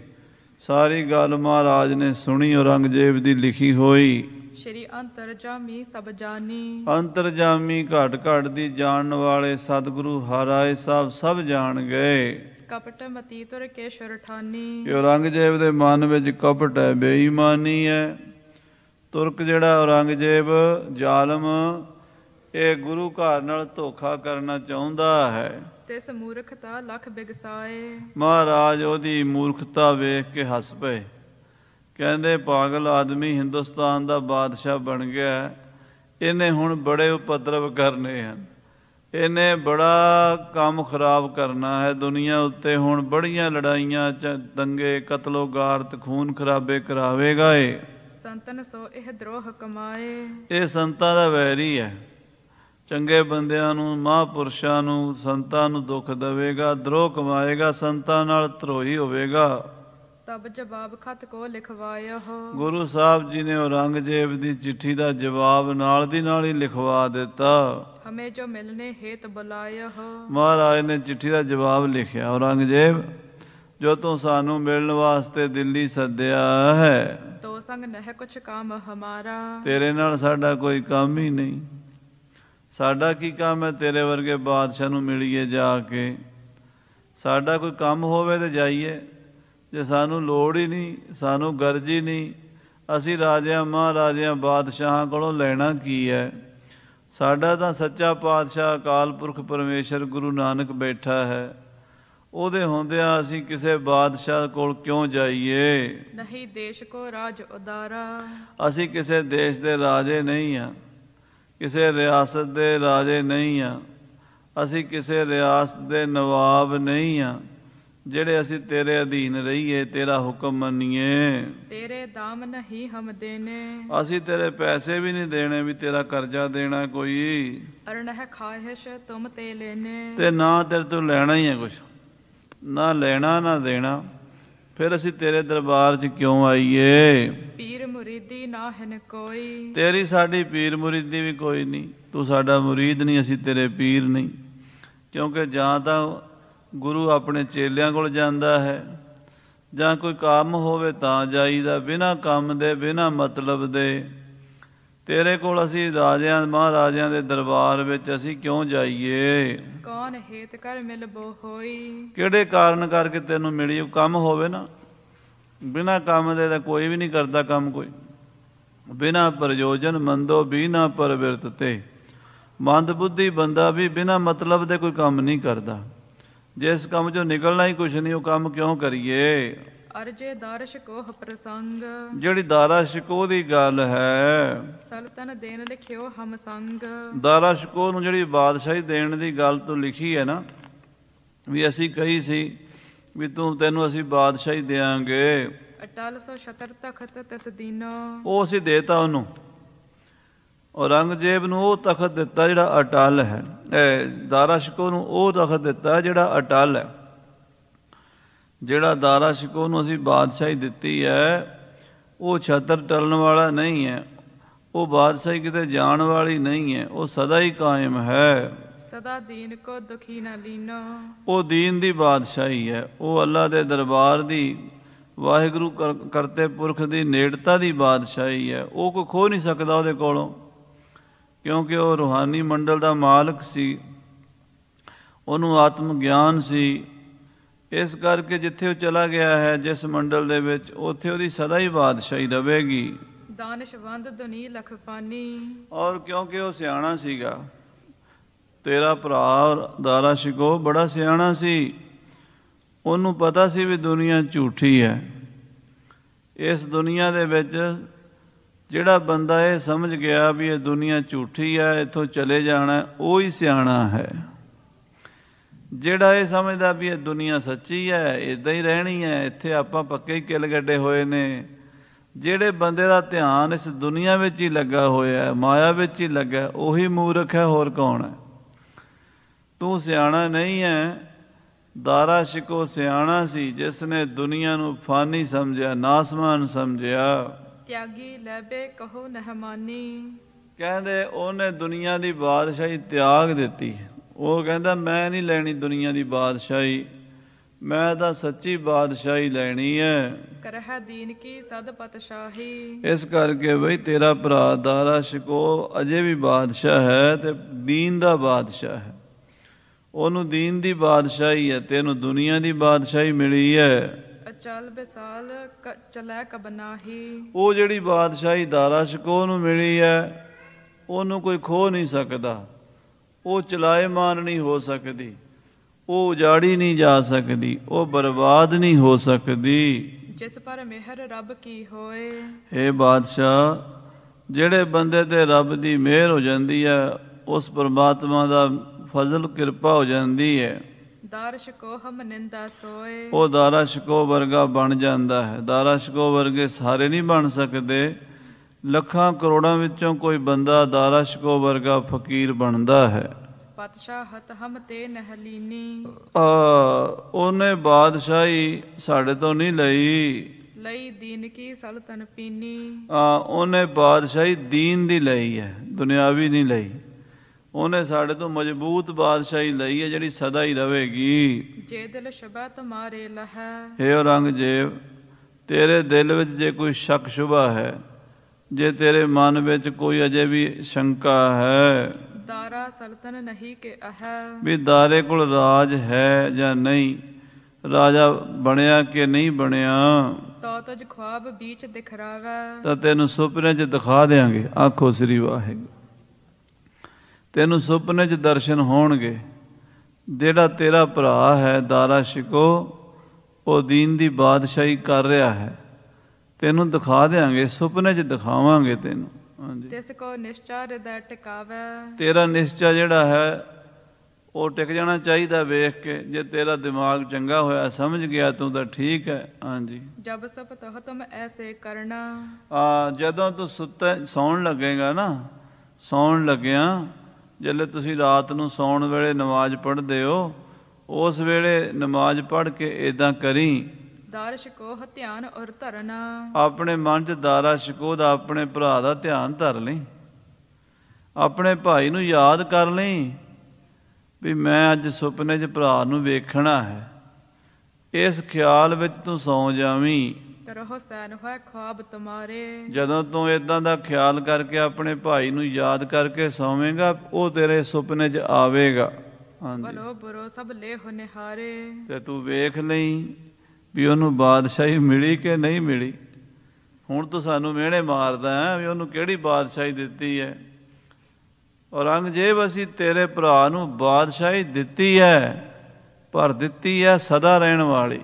ਸਾਰੀ ਗੱਲ ਮਹਾਰਾਜ ਨੇ ਸੁਣੀ, ਔਰੰਗਜ਼ੇਬ ਦੀ ਲਿਖੀ ਹੋਈ। ਸ਼੍ਰੀ ਅੰਤਰਜਾਮੀ ਸਭ ਜਾਨੀ। ਅੰਤਰਜਾਮੀ ਘਟ ਘਟ ਦੀ ਜਾਣਨ ਵਾਲੇ ਸਤਿਗੁਰੂ ਹਰਿਰਾਏ ਸਾਹਿਬ ਸਭ ਜਾਣ ਗਏ। ਕਪਟ ਮਤੀ ਤੁਰ ਕੇ ਸ਼ੁਰ ਠਾਨੀ। ਕਿ ਔਰੰਗਜ਼ੇਬ ਦੇ ਮਨ ਵਿੱਚ ਕਪਟ ਹੈ, ਬੇਈਮਾਨੀ ਹੈ। ਤੁਰਕ ਜਿਹੜਾ ਔਰੰਗਜ਼ੇਬ ਜ਼ਾਲਮ, ਇਹ ਗੁਰੂ ਘਰ ਨਾਲ ਧੋਖਾ ਕਰਨਾ ਚਾਹੁੰਦਾ ਹੈ। ਤਿਸ ਮੂਰਖਤਾ ਲੱਖ ਬਿਗਸਾਏ। ਮਹਾਰਾਜ ਉਹਦੀ ਮੂਰਖਤਾ ਵੇਖ ਕੇ ਹੱਸ ਪਏ। ਕਹਿੰਦੇ ਪਾਗਲ ਆਦਮੀ ਹਿੰਦੁਸਤਾਨ ਦਾ ਬਾਦਸ਼ਾਹ ਬਣ ਗਿਆ, ਇਹਨੇ ਹੁਣ ਬੜੇ ਉਪਦਰਵ ਕਰਨੇ ਹਨ, ਇਹਨੇ ਬੜਾ ਕੰਮ ਖਰਾਬ ਕਰਨਾ ਹੈ। ਦੁਨੀਆ ਉੱਤੇ ਹੁਣ ਬੜੀਆਂ ਲੜਾਈਆਂ, ਦੰਗੇ, ਕਤਲੋ ਗਾਰਤ, ਖੂਨ ਖਰਾਬੇ ਕਰਾਵੇਗਾ। ਇਹ ਸੰਤਨ ਸੋ ਇਹ ਦਰੋਹ ਕਮਾਏ। ਇਹ ਸੰਤਾਂ ਦਾ ਵੈਰੀ ਹੈ। ਚੰਗੇ ਬੰਦਿਆਂ ਨੂੰ, ਮਹਾਂਪੁਰਸ਼ਾਂ ਨੂੰ, ਸੰਤਾਂ ਨੂੰ ਦੁੱਖ ਦੇਵੇਗਾ, ਦਰੋਹ ਕਮਾਏਗਾ, ਸੰਤਾਂ ਨਾਲ ਧਰੋਹੀ ਹੋਵੇਗਾ। ਤਬ ਜਵਾਬ ਖਤ ਕੋ ਲਿਖਵਾਇਆ ਹੋ। ਗੁਰੂ ਸਾਹਿਬ ਜੀ ਨੇ ਔਰੰਗਜ਼ੇਬ ਦੀ ਚਿੱਠੀ ਦਾ ਜਵਾਬ ਨਾਲ ਦੀ ਨਾਲ ਹੀ ਲਿਖਵਾ ਦਿੱਤਾ। ਹਮੇ ਜੋ ਮਿਲਨੇ ਹੇਤ ਬੁਲਾਇਆ ਹੋ। ਮਹਾਰਾਜ ਨੇ ਚਿੱਠੀ ਦਾ ਜਵਾਬ ਲਿਖਿਆ, ਔਰੰਗਜ਼ੇਬ ਜੋ ਤੂੰ ਸਾਨੂੰ ਮਿਲਣ ਵਾਸਤੇ ਦਿੱਲੀ ਸੱਦਿਆ ਹੈ, ਤੋ ਸੰਗ ਨਹਿ ਕੁਛ ਕੰਮ ਹਮਾਰਾ। ਤੇਰੇ ਨਾਲ ਸਾਡਾ ਕੋਈ ਕੰਮ ਹੀ ਨਹੀਂ। ਸਾਡਾ ਕੀ ਕੰਮ ਹੈ ਤੇਰੇ ਵਰਗੇ ਬਾਦਸ਼ਾਹ ਨੂੰ ਮਿਲੀਏ ਜਾ ਕੇ? ਸਾਡਾ ਕੋਈ ਕੰਮ ਹੋਵੇ ਤਾਂ ਜਾਈਏ, ਜੇ ਸਾਨੂੰ ਲੋੜ ਹੀ ਨਹੀਂ, ਸਾਨੂੰ ਗਰਜ ਹੀ ਨਹੀਂ, ਅਸੀਂ ਰਾਜਿਆਂ ਮਹਾਰਾਜਿਆਂ ਬਾਦਸ਼ਾਹਾਂ ਕੋਲੋਂ ਲੈਣਾ ਕੀ ਹੈ? ਸਾਡਾ ਤਾਂ ਸੱਚਾ ਪਾਤਸ਼ਾਹ ਅਕਾਲ ਪੁਰਖ ਪਰਮੇਸ਼ਰ ਗੁਰੂ ਨਾਨਕ ਬੈਠਾ ਹੈ, ਉਹਦੇ ਹੁੰਦਿਆਂ ਅਸੀਂ ਕਿਸੇ ਬਾਦਸ਼ਾਹ ਕੋਲ ਕਿਉਂ ਜਾਈਏ? ਨਹੀਂ ਦੇਸ਼ ਕੋ ਰਾਜ ਉਦਾਰਾ। ਅਸੀਂ ਕਿਸੇ ਦੇਸ਼ ਦੇ ਰਾਜੇ ਨਹੀਂ ਹਾਂ, ਕਿਸੇ ਰਿਆਸਤ ਦੇ ਰਾਜੇ ਨਹੀਂ ਹਾਂ, ਅਸੀਂ ਕਿਸੇ ਰਿਆਸਤ ਦੇ ਨਵਾਬ ਨਹੀਂ ਹਾਂ ਜਿਹੜੇ ਅਸੀਂ ਤੇਰੇ ਅਧੀਨ ਰਹੀਏ, ਤੇਰਾ ਹੁਕਮ ਮੰਨੀਏ। ਤੇਰੇ ਦਾਮ ਨਹੀਂ ਹਮ ਦੇਣੇ। ਅਸੀਂ ਤੇਰੇ ਪੈਸੇ ਵੀ ਨਹੀਂ ਦੇਣੇ ਵੀ ਤੇਰਾ ਕਰਜ਼ਾ ਦੇਣਾ ਕੋਈ। ਅਰਨਹ ਖਾਹਿਸ਼ ਤੁਮ ਤੇ ਲੈਨੇ। ਤੇ ਨਾ ਤੇਰੇ ਤੋਂ ਲੈਣਾ ਹੀ ਹੈ ਕੁਛ, ਨਾ ਲੈਣਾ ਨਾ ਦੇਣਾ, ਫਿਰ ਅਸੀਂ ਤੇਰੇ ਦਰਬਾਰ 'ਚ ਕਿਉਂ ਆਈਏ? ਪੀਰ ਮੁਰੀਦੀ ਨਾ ਹਨ ਕੋਈ। ਤੇਰੀ ਸਾਡੀ ਪੀਰ ਮੁਰੀਦੀ ਵੀ ਕੋਈ ਨਹੀਂ, ਤੂੰ ਸਾਡਾ ਮੁਰੀਦ ਨਹੀਂ, ਅਸੀਂ ਤੇਰੇ ਪੀਰ ਨਹੀਂ। ਕਿਉਂਕਿ ਜਾਂ ਤਾਂ ਗੁਰੂ ਆਪਣੇ ਚੇਲਿਆਂ ਕੋਲ ਜਾਂਦਾ ਹੈ, ਜਾਂ ਕੋਈ ਕੰਮ ਹੋਵੇ ਤਾਂ ਜਾਈਦਾ, ਬਿਨਾਂ ਕੰਮ ਦੇ, ਬਿਨਾਂ ਮਤਲਬ ਦੇ। ਤੇਰੇ ਕੋਲ ਅਸੀਂ ਰਾਜਿਆਂ ਮਹਾਰਾਜਿਆਂ ਦੇ ਦਰਬਾਰ ਵਿੱਚ ਅਸੀਂ ਕਿਉਂ ਜਾਈਏ? ਕੌਣ ਹੇਤ ਕਰ ਮਿਲਬੋ ਹੋਈ। ਕਿਹੜੇ ਕਾਰਨ ਕਰਕੇ ਤੈਨੂੰ ਮਿਲੀ? ਕੰਮ ਹੋਵੇ ਨਾ, ਬਿਨਾਂ ਕੰਮ ਦੇ ਤਾਂ ਕੋਈ ਵੀ ਨਹੀਂ ਕਰਦਾ ਕੰਮ ਕੋਈ। ਬਿਨਾ ਪ੍ਰਯੋਜਨ ਮੰਦੋ ਵੀ ਨਾ ਪਰਵਿਰਤ ਤੇ। ਮੰਦ ਬੁੱਧੀ ਬੰਦਾ ਵੀ ਬਿਨਾ ਮਤਲਬ ਦੇ ਕੋਈ ਕੰਮ ਨਹੀਂ ਕਰਦਾ। ਜਿਸ ਕੰਮ 'ਚੋਂ ਨਿਕਲਣਾ ਹੀ ਕੁਛ ਨਹੀਂ, ਉਹ ਕੰਮ ਕਿਉਂ ਕਰੀਏ। ਅਰਜੇ ਦਾਰਸ਼ ਕੋਹ ਪ੍ਰਸੰਗ। ਜਿਹੜੀ ਦਾਰਾ ਸ਼ਿਕੋ ਦੀ ਗੱਲ ਹੈ, ਸਲਤਨ ਦੇਨ ਲਿਖਿਓ ਹਮ ਸੰਗ। ਦਾਰਾ ਸ਼ਿਕੋ ਨੂੰ ਜਿਹੜੀ ਬਾਦਸ਼ਾਹੀ ਦੇਣ ਦੀ ਗੱਲ ਤੋਂ ਲਿਖੀ ਹੈ ਨਾ, ਵੀ ਅਸੀਂ ਕਹੀ ਸੀ ਵੀ ਤੈਨੂੰ ਅਸੀਂ ਬਾਦਸ਼ਾਹੀ ਦਿਆਂਗੇ। ਅਟਲ ਸੋ ਛਤਰ ਤਖਤ ਤਿਸ ਦੀਨੋ। ਉਹ ਅਸੀਂ ਦੇਤਾ ਉਹਨੂੰ। ਔਰੰਗਜ਼ੇਬ ਨੂੰ ਉਹ ਤਖਤ ਦਿੱਤਾ ਜਿਹੜਾ ਅਟਲ ਹੈ। ਦਾਰਾ ਸ਼ਿਕੋ ਨੂੰ ਉਹ ਤਖਤ ਦਿੱਤਾ ਜਿਹੜਾ ਅਟਲ ਹੈ। ਜਿਹੜਾ ਦਾਰਾ ਸ਼ਿਕੋ ਨੂੰ ਅਸੀਂ ਬਾਦਸ਼ਾਹੀ ਦਿੱਤੀ ਹੈ, ਉਹ ਛਤਰ ਟਲਣ ਵਾਲਾ ਨਹੀਂ ਹੈ। ਉਹ ਬਾਦਸ਼ਾਹੀ ਕਿਤੇ ਜਾਣ ਵਾਲੀ ਨਹੀਂ ਹੈ, ਉਹ ਸਦਾ ਹੀ ਕਾਇਮ ਹੈ। ਸਦਾ ਦੀਨ ਕੋ ਦੁਖੀ ਨਾ ਲੀਨੋ। ਉਹ ਦੀਨ ਦੀ ਬਾਦਸ਼ਾਹੀ ਹੈ। ਉਹ ਅੱਲਾ ਦੇ ਦਰਬਾਰ ਦੀ, ਵਾਹਿਗੁਰੂ ਕਰਤੇ ਪੁਰਖ ਦੀ ਨੇੜਤਾ ਦੀ ਬਾਦਸ਼ਾਹੀ ਹੈ। ਉਹ ਕੋਈ ਖੋਹ ਨਹੀਂ ਸਕਦਾ ਉਹਦੇ ਕੋਲੋਂ, ਕਿਉਂਕਿ ਉਹ ਰੂਹਾਨੀ ਮੰਡਲ ਦਾ ਮਾਲਕ ਸੀ, ਉਹਨੂੰ ਆਤਮ ਗਿਆਨ ਸੀ। ਇਸ ਕਰਕੇ ਜਿੱਥੇ ਉਹ ਚਲਾ ਗਿਆ ਹੈ, ਜਿਸ ਮੰਡਲ ਦੇ ਵਿੱਚ, ਉੱਥੇ ਉਹਦੀ ਸਦਾ ਹੀ ਬਾਦਸ਼ਾਹੀ ਰਹੇਗੀ। ਦਾਨਸ਼ਵੰਦ ਦੁਨੀ ਲਖਫਾਨੀ। ਔਰ ਕਿਉਂਕਿ ਉਹ ਸਿਆਣਾ ਸੀਗਾ, ਤੇਰਾ ਭਰਾ ਦਾਰਾ ਸ਼ਿਕੋ ਬੜਾ ਸਿਆਣਾ ਸੀ। ਉਹਨੂੰ ਪਤਾ ਸੀ ਵੀ ਦੁਨੀਆ ਝੂਠੀ ਹੈ। ਇਸ ਦੁਨੀਆ ਦੇ ਵਿੱਚ ਜਿਹੜਾ ਬੰਦਾ ਇਹ ਸਮਝ ਗਿਆ ਵੀ ਇਹ ਦੁਨੀਆ ਝੂਠੀ ਹੈ, ਇੱਥੋਂ ਚਲੇ ਜਾਣਾ, ਉਹ ਹੀ ਸਿਆਣਾ ਹੈ। ਜਿਹੜਾ ਇਹ ਸਮਝਦਾ ਵੀ ਇਹ ਦੁਨੀਆ ਸੱਚੀ ਹੈ, ਇੱਦਾਂ ਹੀ ਰਹਿਣੀ ਹੈ, ਇੱਥੇ ਆਪਾਂ ਪੱਕੇ ਹੀ ਕਿੱਲ ਗੱਡੇ ਹੋਏ ਨੇ। ਜਿਹੜੇ ਬੰਦੇ ਦਾ ਧਿਆਨ ਇਸ ਦੁਨੀਆ ਵਿੱਚ ਹੀ ਲੱਗਾ ਹੋਇਆ, ਮਾਇਆ ਵਿੱਚ ਹੀ ਲੱਗਾ, ਉਹੀ ਮੂਰਖ ਹੈ, ਹੋਰ ਕੌਣ ਹੈ। ਤੂੰ ਸਿਆਣਾ ਨਹੀਂ ਹੈ। ਦਾਰਾ ਸ਼ਿਕੋ ਸਿਆਣਾ ਸੀ, ਜਿਸ ਨੇ ਦੁਨੀਆ ਨੂੰ ਫਾਨੀ ਸਮਝਿਆ, ਨਾਸਮਾਨ ਸਮਝਿਆ। ਤਿਆਗੀ ਲੈਬੇ ਕਹੋ ਨਹਿਮਾਨੀ। ਕਹਿੰਦੇ ਉਹਨੇ ਦੁਨੀਆ ਦੀ ਬਾਦਸ਼ਾਹੀ ਤਿਆਗ ਦਿੱਤੀ। ਉਹ ਕਹਿੰਦਾ ਮੈਂ ਨਹੀਂ ਲੈਣੀ ਦੁਨੀਆ ਦੀ ਬਾਦਸ਼ਾਹੀ, ਮੈਂ ਤਾਂ ਸੱਚੀ ਬਾਦਸ਼ਾਹੀ ਲੈਣੀ ਹੈ। ਕਰਹਿ ਦੀਨ ਕੀ ਸਦ ਪਤਸ਼ਾਹੀ। ਇਸ ਕਰਕੇ ਬਈ ਤੇਰਾ ਭਰਾ ਦਾਰਾ ਸ਼ਿਕੋ ਅਜੇ ਵੀ ਬਾਦਸ਼ਾਹ ਹੈ ਤੇ ਦੀਨ ਦਾ ਬਾਦਸ਼ਾਹ ਹੈ। ਉਹਨੂੰ ਦੀਨ ਦੀ ਬਾਦਸ਼ਾਹੀ ਹੈ, ਤੈਨੂੰ ਦੁਨੀਆ ਦੀ ਬਾਦਸ਼ਾਹੀ ਮਿਲੀ ਹੈ। ਅਚਲ ਬਿਸਾਲ ਚਲੈ ਕਬਨਾਹੀ। ਉਹ ਜਿਹੜੀ ਬਾਦਸ਼ਾਹੀ ਦਾਰਾ ਸ਼ਿਕੋ ਨੂੰ ਮਿਲੀ ਹੈ, ਉਹਨੂੰ ਕੋਈ ਖੋਹ ਨਹੀਂ ਸਕਦਾ। ਉਹ ਚਲਾਏਮਾਨ ਨਹੀਂ ਹੋ ਸਕਦੀ, ਉਹ ਉਜਾੜੀ ਨਹੀਂ ਜਾ ਸਕਦੀ, ਉਹ ਬਰਬਾਦ ਨਹੀਂ ਹੋ ਸਕਦੀ। ਜਿਸ ਪਰ ਮਿਹਰ ਰੱਬ ਕੀ ਹੋਏ। ਹੇ ਬਾਦਸ਼ਾਹ, ਜਿਹੜੇ ਬੰਦੇ ਤੇ ਰੱਬ ਦੀ ਮਿਹਰ ਹੋ ਜਾਂਦੀ ਹੈ, ਉਸ ਪਰਮਾਤਮਾ ਦਾ ਫਜ਼ਲ ਕਿਰਪਾ ਹੋ ਜਾਂਦੀ ਹੈ। ਦਾਰਾ ਸ਼ਿਕੋ ਹਮ ਨਿੰਦਾ ਸੋਏ। ਉਹ ਦਾਰਾ ਸ਼ਿਕੋ ਵਰਗਾ ਬਣ ਜਾਂਦਾ ਹੈ। ਦਾਰਾ ਸ਼ਿਕੋ ਵਰਗੇ ਸਾਰੇ ਨਹੀਂ ਬਣ ਸਕਦੇ। ਲੱਖਾਂ ਕਰੋੜਾਂ ਵਿੱਚੋਂ ਕੋਈ ਬੰਦਾ ਦਾਰਾ ਸ਼ਿਕੋ ਵਰਗਾ ਫਕੀਰ ਬਣਦਾ ਹੈ। ਪਤਸ਼ਾਹਤ ਹਮ ਤੇ ਨਹਲੀਨੀ। ਉਹਨੇ ਬਾਦਸ਼ਾਹੀ ਸਾਡੇ ਤੋਂ ਨਹੀਂ ਲਈ ਦੀਨ ਕੀ ਸਲਤਨ ਪੀਨੀ। ਉਹਨੇ ਬਾਦਸ਼ਾਹੀ ਦੀਨ ਦੀ ਲਈ ਹੈ, ਦੁਨਿਆਵੀ ਨਹੀਂ ਲਈ। ਉਹਨੇ ਸਾਡੇ ਤੋਂ ਮਜ਼ਬੂਤ ਬਾਦਸ਼ਾਹੀ ਲਈ ਹੈ, ਜਿਹੜੀ ਸਦਾ ਹੀ ਰਹੇਗੀ। ਜੇ ਦਿਲ ਸ਼ਬਾ ਤੁਮਾਰੇ ਲਹੈ। ਹੇ ਔਰੰਗਜ਼ੇਬ, ਤੇਰੇ ਦਿਲ ਵਿੱਚ ਜੇ ਕੋਈ ਸ਼ੱਕ ਸ਼ੁਬਾ ਹੈ, ਜੇ ਤੇਰੇ ਮਨ ਵਿੱਚ ਕੋਈ ਅਜੇ ਵੀ ਸ਼ੰਕਾ ਹੈ, ਦਾਰਾ ਸਲਤਨ ਨਹੀਂ ਕਿ ਅਹੈ, ਵੀ ਦਾਰੇ ਕੋਲ ਰਾਜ ਹੈ ਜਾਂ ਨਹੀਂ, ਰਾਜਾ ਬਣਿਆ ਕਿ ਨਹੀਂ ਬਣਿਆ, ਤੋ ਤੁਝ ख्वाब बीच दिखरावै। ਤਾਂ ਤੈਨੂੰ ਸੁਪਨੇ 'ਚ ਦਿਖਾ ਦਿਆਂਗੇ। ਆਖੋ ਸ੍ਰੀ ਵਾਹਿਗੁਰੂ। ਤੈਨੂੰ ਸੁਪਨੇ 'ਚ ਦਰਸ਼ਨ ਹੋਣਗੇ। ਜਿਹੜਾ ਤੇਰਾ ਭਰਾ ਹੈ ਦਾਰਾ ਸ਼ਿਕੋ, ਉਹ ਦੀਨ ਦੀ ਬਾਦਸ਼ਾਹੀ ਕਰ ਰਿਹਾ ਹੈ, ਤੈਨੂੰ ਦਿਖਾ ਦਿਆਂਗੇ, ਸੁਪਨੇ 'ਚ ਦਿਖਾਵਾਂਗੇ ਤੈਨੂੰ। ਹਾਂਜੀ, ਤਿਸ ਕੋ ਨਿਸ਼ਚਾ ਹਿਰਦੈ ਟਿਕਾਵੈ। ਤੇਰਾ ਨਿਸ਼ਚਾ ਜਿਹੜਾ ਹੈ ਉਹ ਟਿਕ ਜਾਣਾ ਚਾਹੀਦਾ ਵੇਖ ਕੇ। ਜੇ ਤੇਰਾ ਦਿਮਾਗ ਚੰਗਾ ਹੋਇਆ, ਸਮਝ ਗਿਆ ਤੂੰ, ਤਾਂ ਠੀਕ ਹੈ। ਹਾਂਜੀ, ਜਬ ਸਭ ਤਹ ਤੁਮ ਐਸੇ ਕਰਨਾ। ਜਦੋਂ ਤੂੰ ਸੌਣ ਲੱਗੇਗਾ ਨਾ, ਸੌਣ ਲੱਗਿਆ, ਜਦੋਂ ਤੁਸੀਂ ਰਾਤ ਨੂੰ ਸੌਣ ਵੇਲੇ ਨਮਾਜ਼ ਪੜ੍ਹਦੇ ਹੋ, ਉਸ ਵੇਲੇ ਨਮਾਜ਼ ਪੜ੍ਹ ਕੇ ਇੱਦਾਂ ਕਰੀ। ਦਾਰਾ ਸ਼ਿਕੋ ਧਿਆਨ ਔਰ ਧਰਨਾ। ਆਪਣੇ ਮਨ 'ਚ ਦਾਰਾ ਸ਼ਿਕੋ ਦਾ, ਆਪਣੇ ਭਰਾ ਦਾ ਧਿਆਨ ਧਰ ਲਈ। ਆਪਣੇ ਭਾਈ ਨੂੰ ਯਾਦ ਕਰ ਲਈ ਵੀ ਮੈਂ ਅੱਜ ਸੁਪਨੇ 'ਚ ਭਰਾ ਨੂੰ ਵੇਖਣਾ ਹੈ। ਇਸ ਖਿਆਲ ਵਿੱਚ ਤੂੰ ਸੌਂ ਜਾਵੀਂ। ਕਰੋ ਸੈਨ ਹੋਏ ख्वाब ਤੁਮਾਰੇ। ਜਦੋਂ ਤੂੰ ਇੱਦਾਂ ਦਾ ਖਿਆਲ ਕਰਕੇ ਆਪਣੇ ਭਾਈ ਨੂੰ ਯਾਦ ਕਰਕੇ ਸੌਵੇਂਗਾ, ਉਹ ਤੇਰੇ ਸੁਪਨੇ 'ਚ ਆਵੇਗਾ। ਭਲੋ ਬੁਰੋ ਸਭ ਲੇਹੁ ਨਿਹਾਰੇ। ਤੇ ਤੂੰ ਵੇਖ ਲਈ ਵੀ ਉਹਨੂੰ ਬਾਦਸ਼ਾਹੀ ਮਿਲੀ ਕਿ ਨਹੀਂ ਮਿਲੀ। ਹੁਣ ਤੂੰ ਸਾਨੂੰ ਮਿਹਣੇ ਮਾਰਦਾ ਹੈ ਵੀ ਉਹਨੂੰ ਕਿਹੜੀ ਬਾਦਸ਼ਾਹੀ ਦਿੱਤੀ ਹੈ। ਔਰੰਗਜ਼ੇਬ ਅਸੀਂ ਤੇਰੇ ਭਰਾ ਨੂੰ ਬਾਦਸ਼ਾਹੀ ਦਿੱਤੀ ਹੈ, ਪਰ ਦਿੱਤੀ ਹੈ ਸਦਾ ਰਹਿਣ ਵਾਲੀ,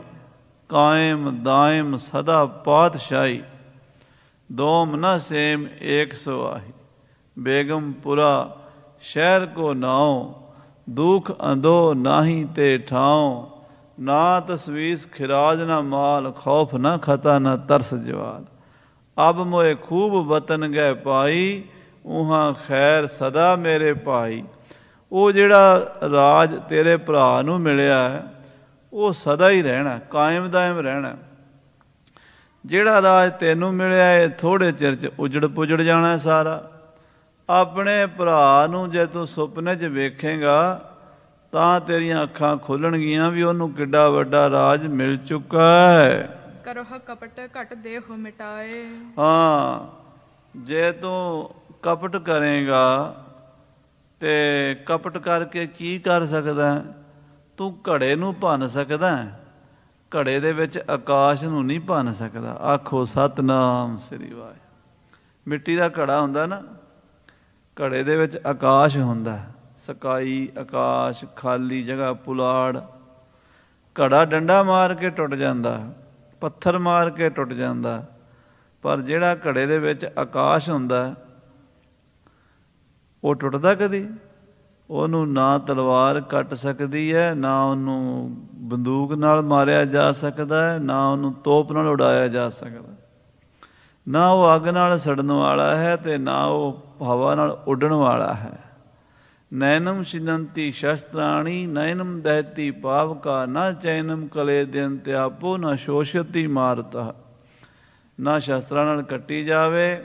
ਕਾਇਮ ਦਾਇਮ ਸਦਾ ਪਾਤਸ਼ਾਹੀ। ਦੋਮ ਨਾ ਸੇਮ ਏਕ ਸਵਾਹੀ, ਬੇਗਮਪੁਰਾ ਸ਼ਹਿਰ ਕੋ ਨਾਉ, ਦੁਖ ਅੰਦੋ ਨਾਹੀ ਤੇ ਠਾਉ। ਨਾ ਤਸਵੀਸ ਖਿਰਾਜ ਨਾ ਮਾਲ, ਖੌਫ ਨਾ ਖਤਾ ਨਾ ਤਰਸ ਜਵਾਲ। ਅਬ ਮੋਏ ਖੂਬ ਵਤਨ ਗਏ ਪਾਈ, ਉਹਾਂ ਖੈਰ ਸਦਾ ਮੇਰੇ ਭਾਈ। ਉਹ ਜਿਹੜਾ ਰਾਜ ਤੇਰੇ ਭਰਾ ਨੂੰ ਮਿਲਿਆ ਹੈ ਉਹ ਸਦਾ ਹੀ ਰਹਿਣਾ, ਕਾਇਮ ਦਾਇਮ ਰਹਿਣਾ। ਜਿਹੜਾ ਰਾਜ ਤੈਨੂੰ ਮਿਲਿਆ ਇਹ ਥੋੜ੍ਹੇ ਚਿਰ 'ਚ ਉਜੜ ਪੁਜੜ ਜਾਣਾ ਸਾਰਾ। ਆਪਣੇ ਭਰਾ ਨੂੰ ਜੇ ਤੂੰ ਸੁਪਨੇ 'ਚ ਵੇਖੇਂਗਾ ਤਾਂ ਤੇਰੀਆਂ ਅੱਖਾਂ ਖੁੱਲਣਗੀਆਂ ਵੀ ਉਹਨੂੰ ਕਿੱਡਾ ਵੱਡਾ ਰਾਜ ਮਿਲ ਚੁੱਕਾ ਹੈ। ਕਰੋਹ ਕਪਟ ਘਟ ਦੇਹੁ ਮਿਟਾਏ। ਹਾਂ, ਜੇ ਤੂੰ ਕਪਟ ਕਰੇਗਾ ਤੇ ਕਪਟ ਕਰਕੇ ਕੀ ਕਰ ਸਕਦਾ? ਤੂੰ ਘੜੇ ਨੂੰ ਭੰਨ ਸਕਦਾ, ਘੜੇ ਦੇ ਵਿੱਚ ਆਕਾਸ਼ ਨੂੰ ਨਹੀਂ ਭੰਨ ਸਕਦਾ। ਆਖੋ ਸਤਿਨਾਮ ਸ੍ਰੀ ਵਾਹਿਗੁਰੂ। ਮਿੱਟੀ ਦਾ ਘੜਾ ਹੁੰਦਾ ਨਾ, ਘੜੇ ਦੇ ਵਿੱਚ ਆਕਾਸ਼ ਹੁੰਦਾ, ਸਕਾਈ ਆਕਾਸ਼, ਖਾਲੀ ਜਗ੍ਹਾ, ਪੁਲਾੜ। ਘੜਾ ਡੰਡਾ ਮਾਰ ਕੇ ਟੁੱਟ ਜਾਂਦਾ, ਪੱਥਰ ਮਾਰ ਕੇ ਟੁੱਟ ਜਾਂਦਾ, ਪਰ ਜਿਹੜਾ ਘੜੇ ਦੇ ਵਿੱਚ ਆਕਾਸ਼ ਹੁੰਦਾ ਉਹ ਟੁੱਟਦਾ ਕਦੀ? ਉਹਨੂੰ ਨਾ ਤਲਵਾਰ ਕੱਟ ਸਕਦੀ ਹੈ, ਨਾ ਉਹਨੂੰ ਬੰਦੂਕ ਨਾਲ ਮਾਰਿਆ ਜਾ ਸਕਦਾ ਹੈ, ਨਾ ਉਹਨੂੰ ਤੋਪ ਨਾਲ ਉਡਾਇਆ ਜਾ ਸਕਦਾ, ਨਾ ਉਹ ਅੱਗ ਨਾਲ ਸੜਨ ਵਾਲਾ ਹੈ ਤੇ ਨਾ ਉਹ ਹਵਾ ਨਾਲ ਉੱਡਣ ਵਾਲਾ ਹੈ। ਨੈਨਮ ਛਿੰਦੰਤੀ ਸ਼ਸਤਰਾਣੀ, ਨੈਨਮ ਦਹਿਤੀ ਪਾਵਕਾ, ਨਾ ਚੈਨਮ ਕਲੇ ਦਿਨ ਤਿਆਪੋ, ਨਾ ਸ਼ੋਸ਼ਤੀ ਮਾਰਤਾ। ਨਾ ਸ਼ਸਤਰਾਂ ਨਾਲ ਕੱਟੀ ਜਾਵੇ,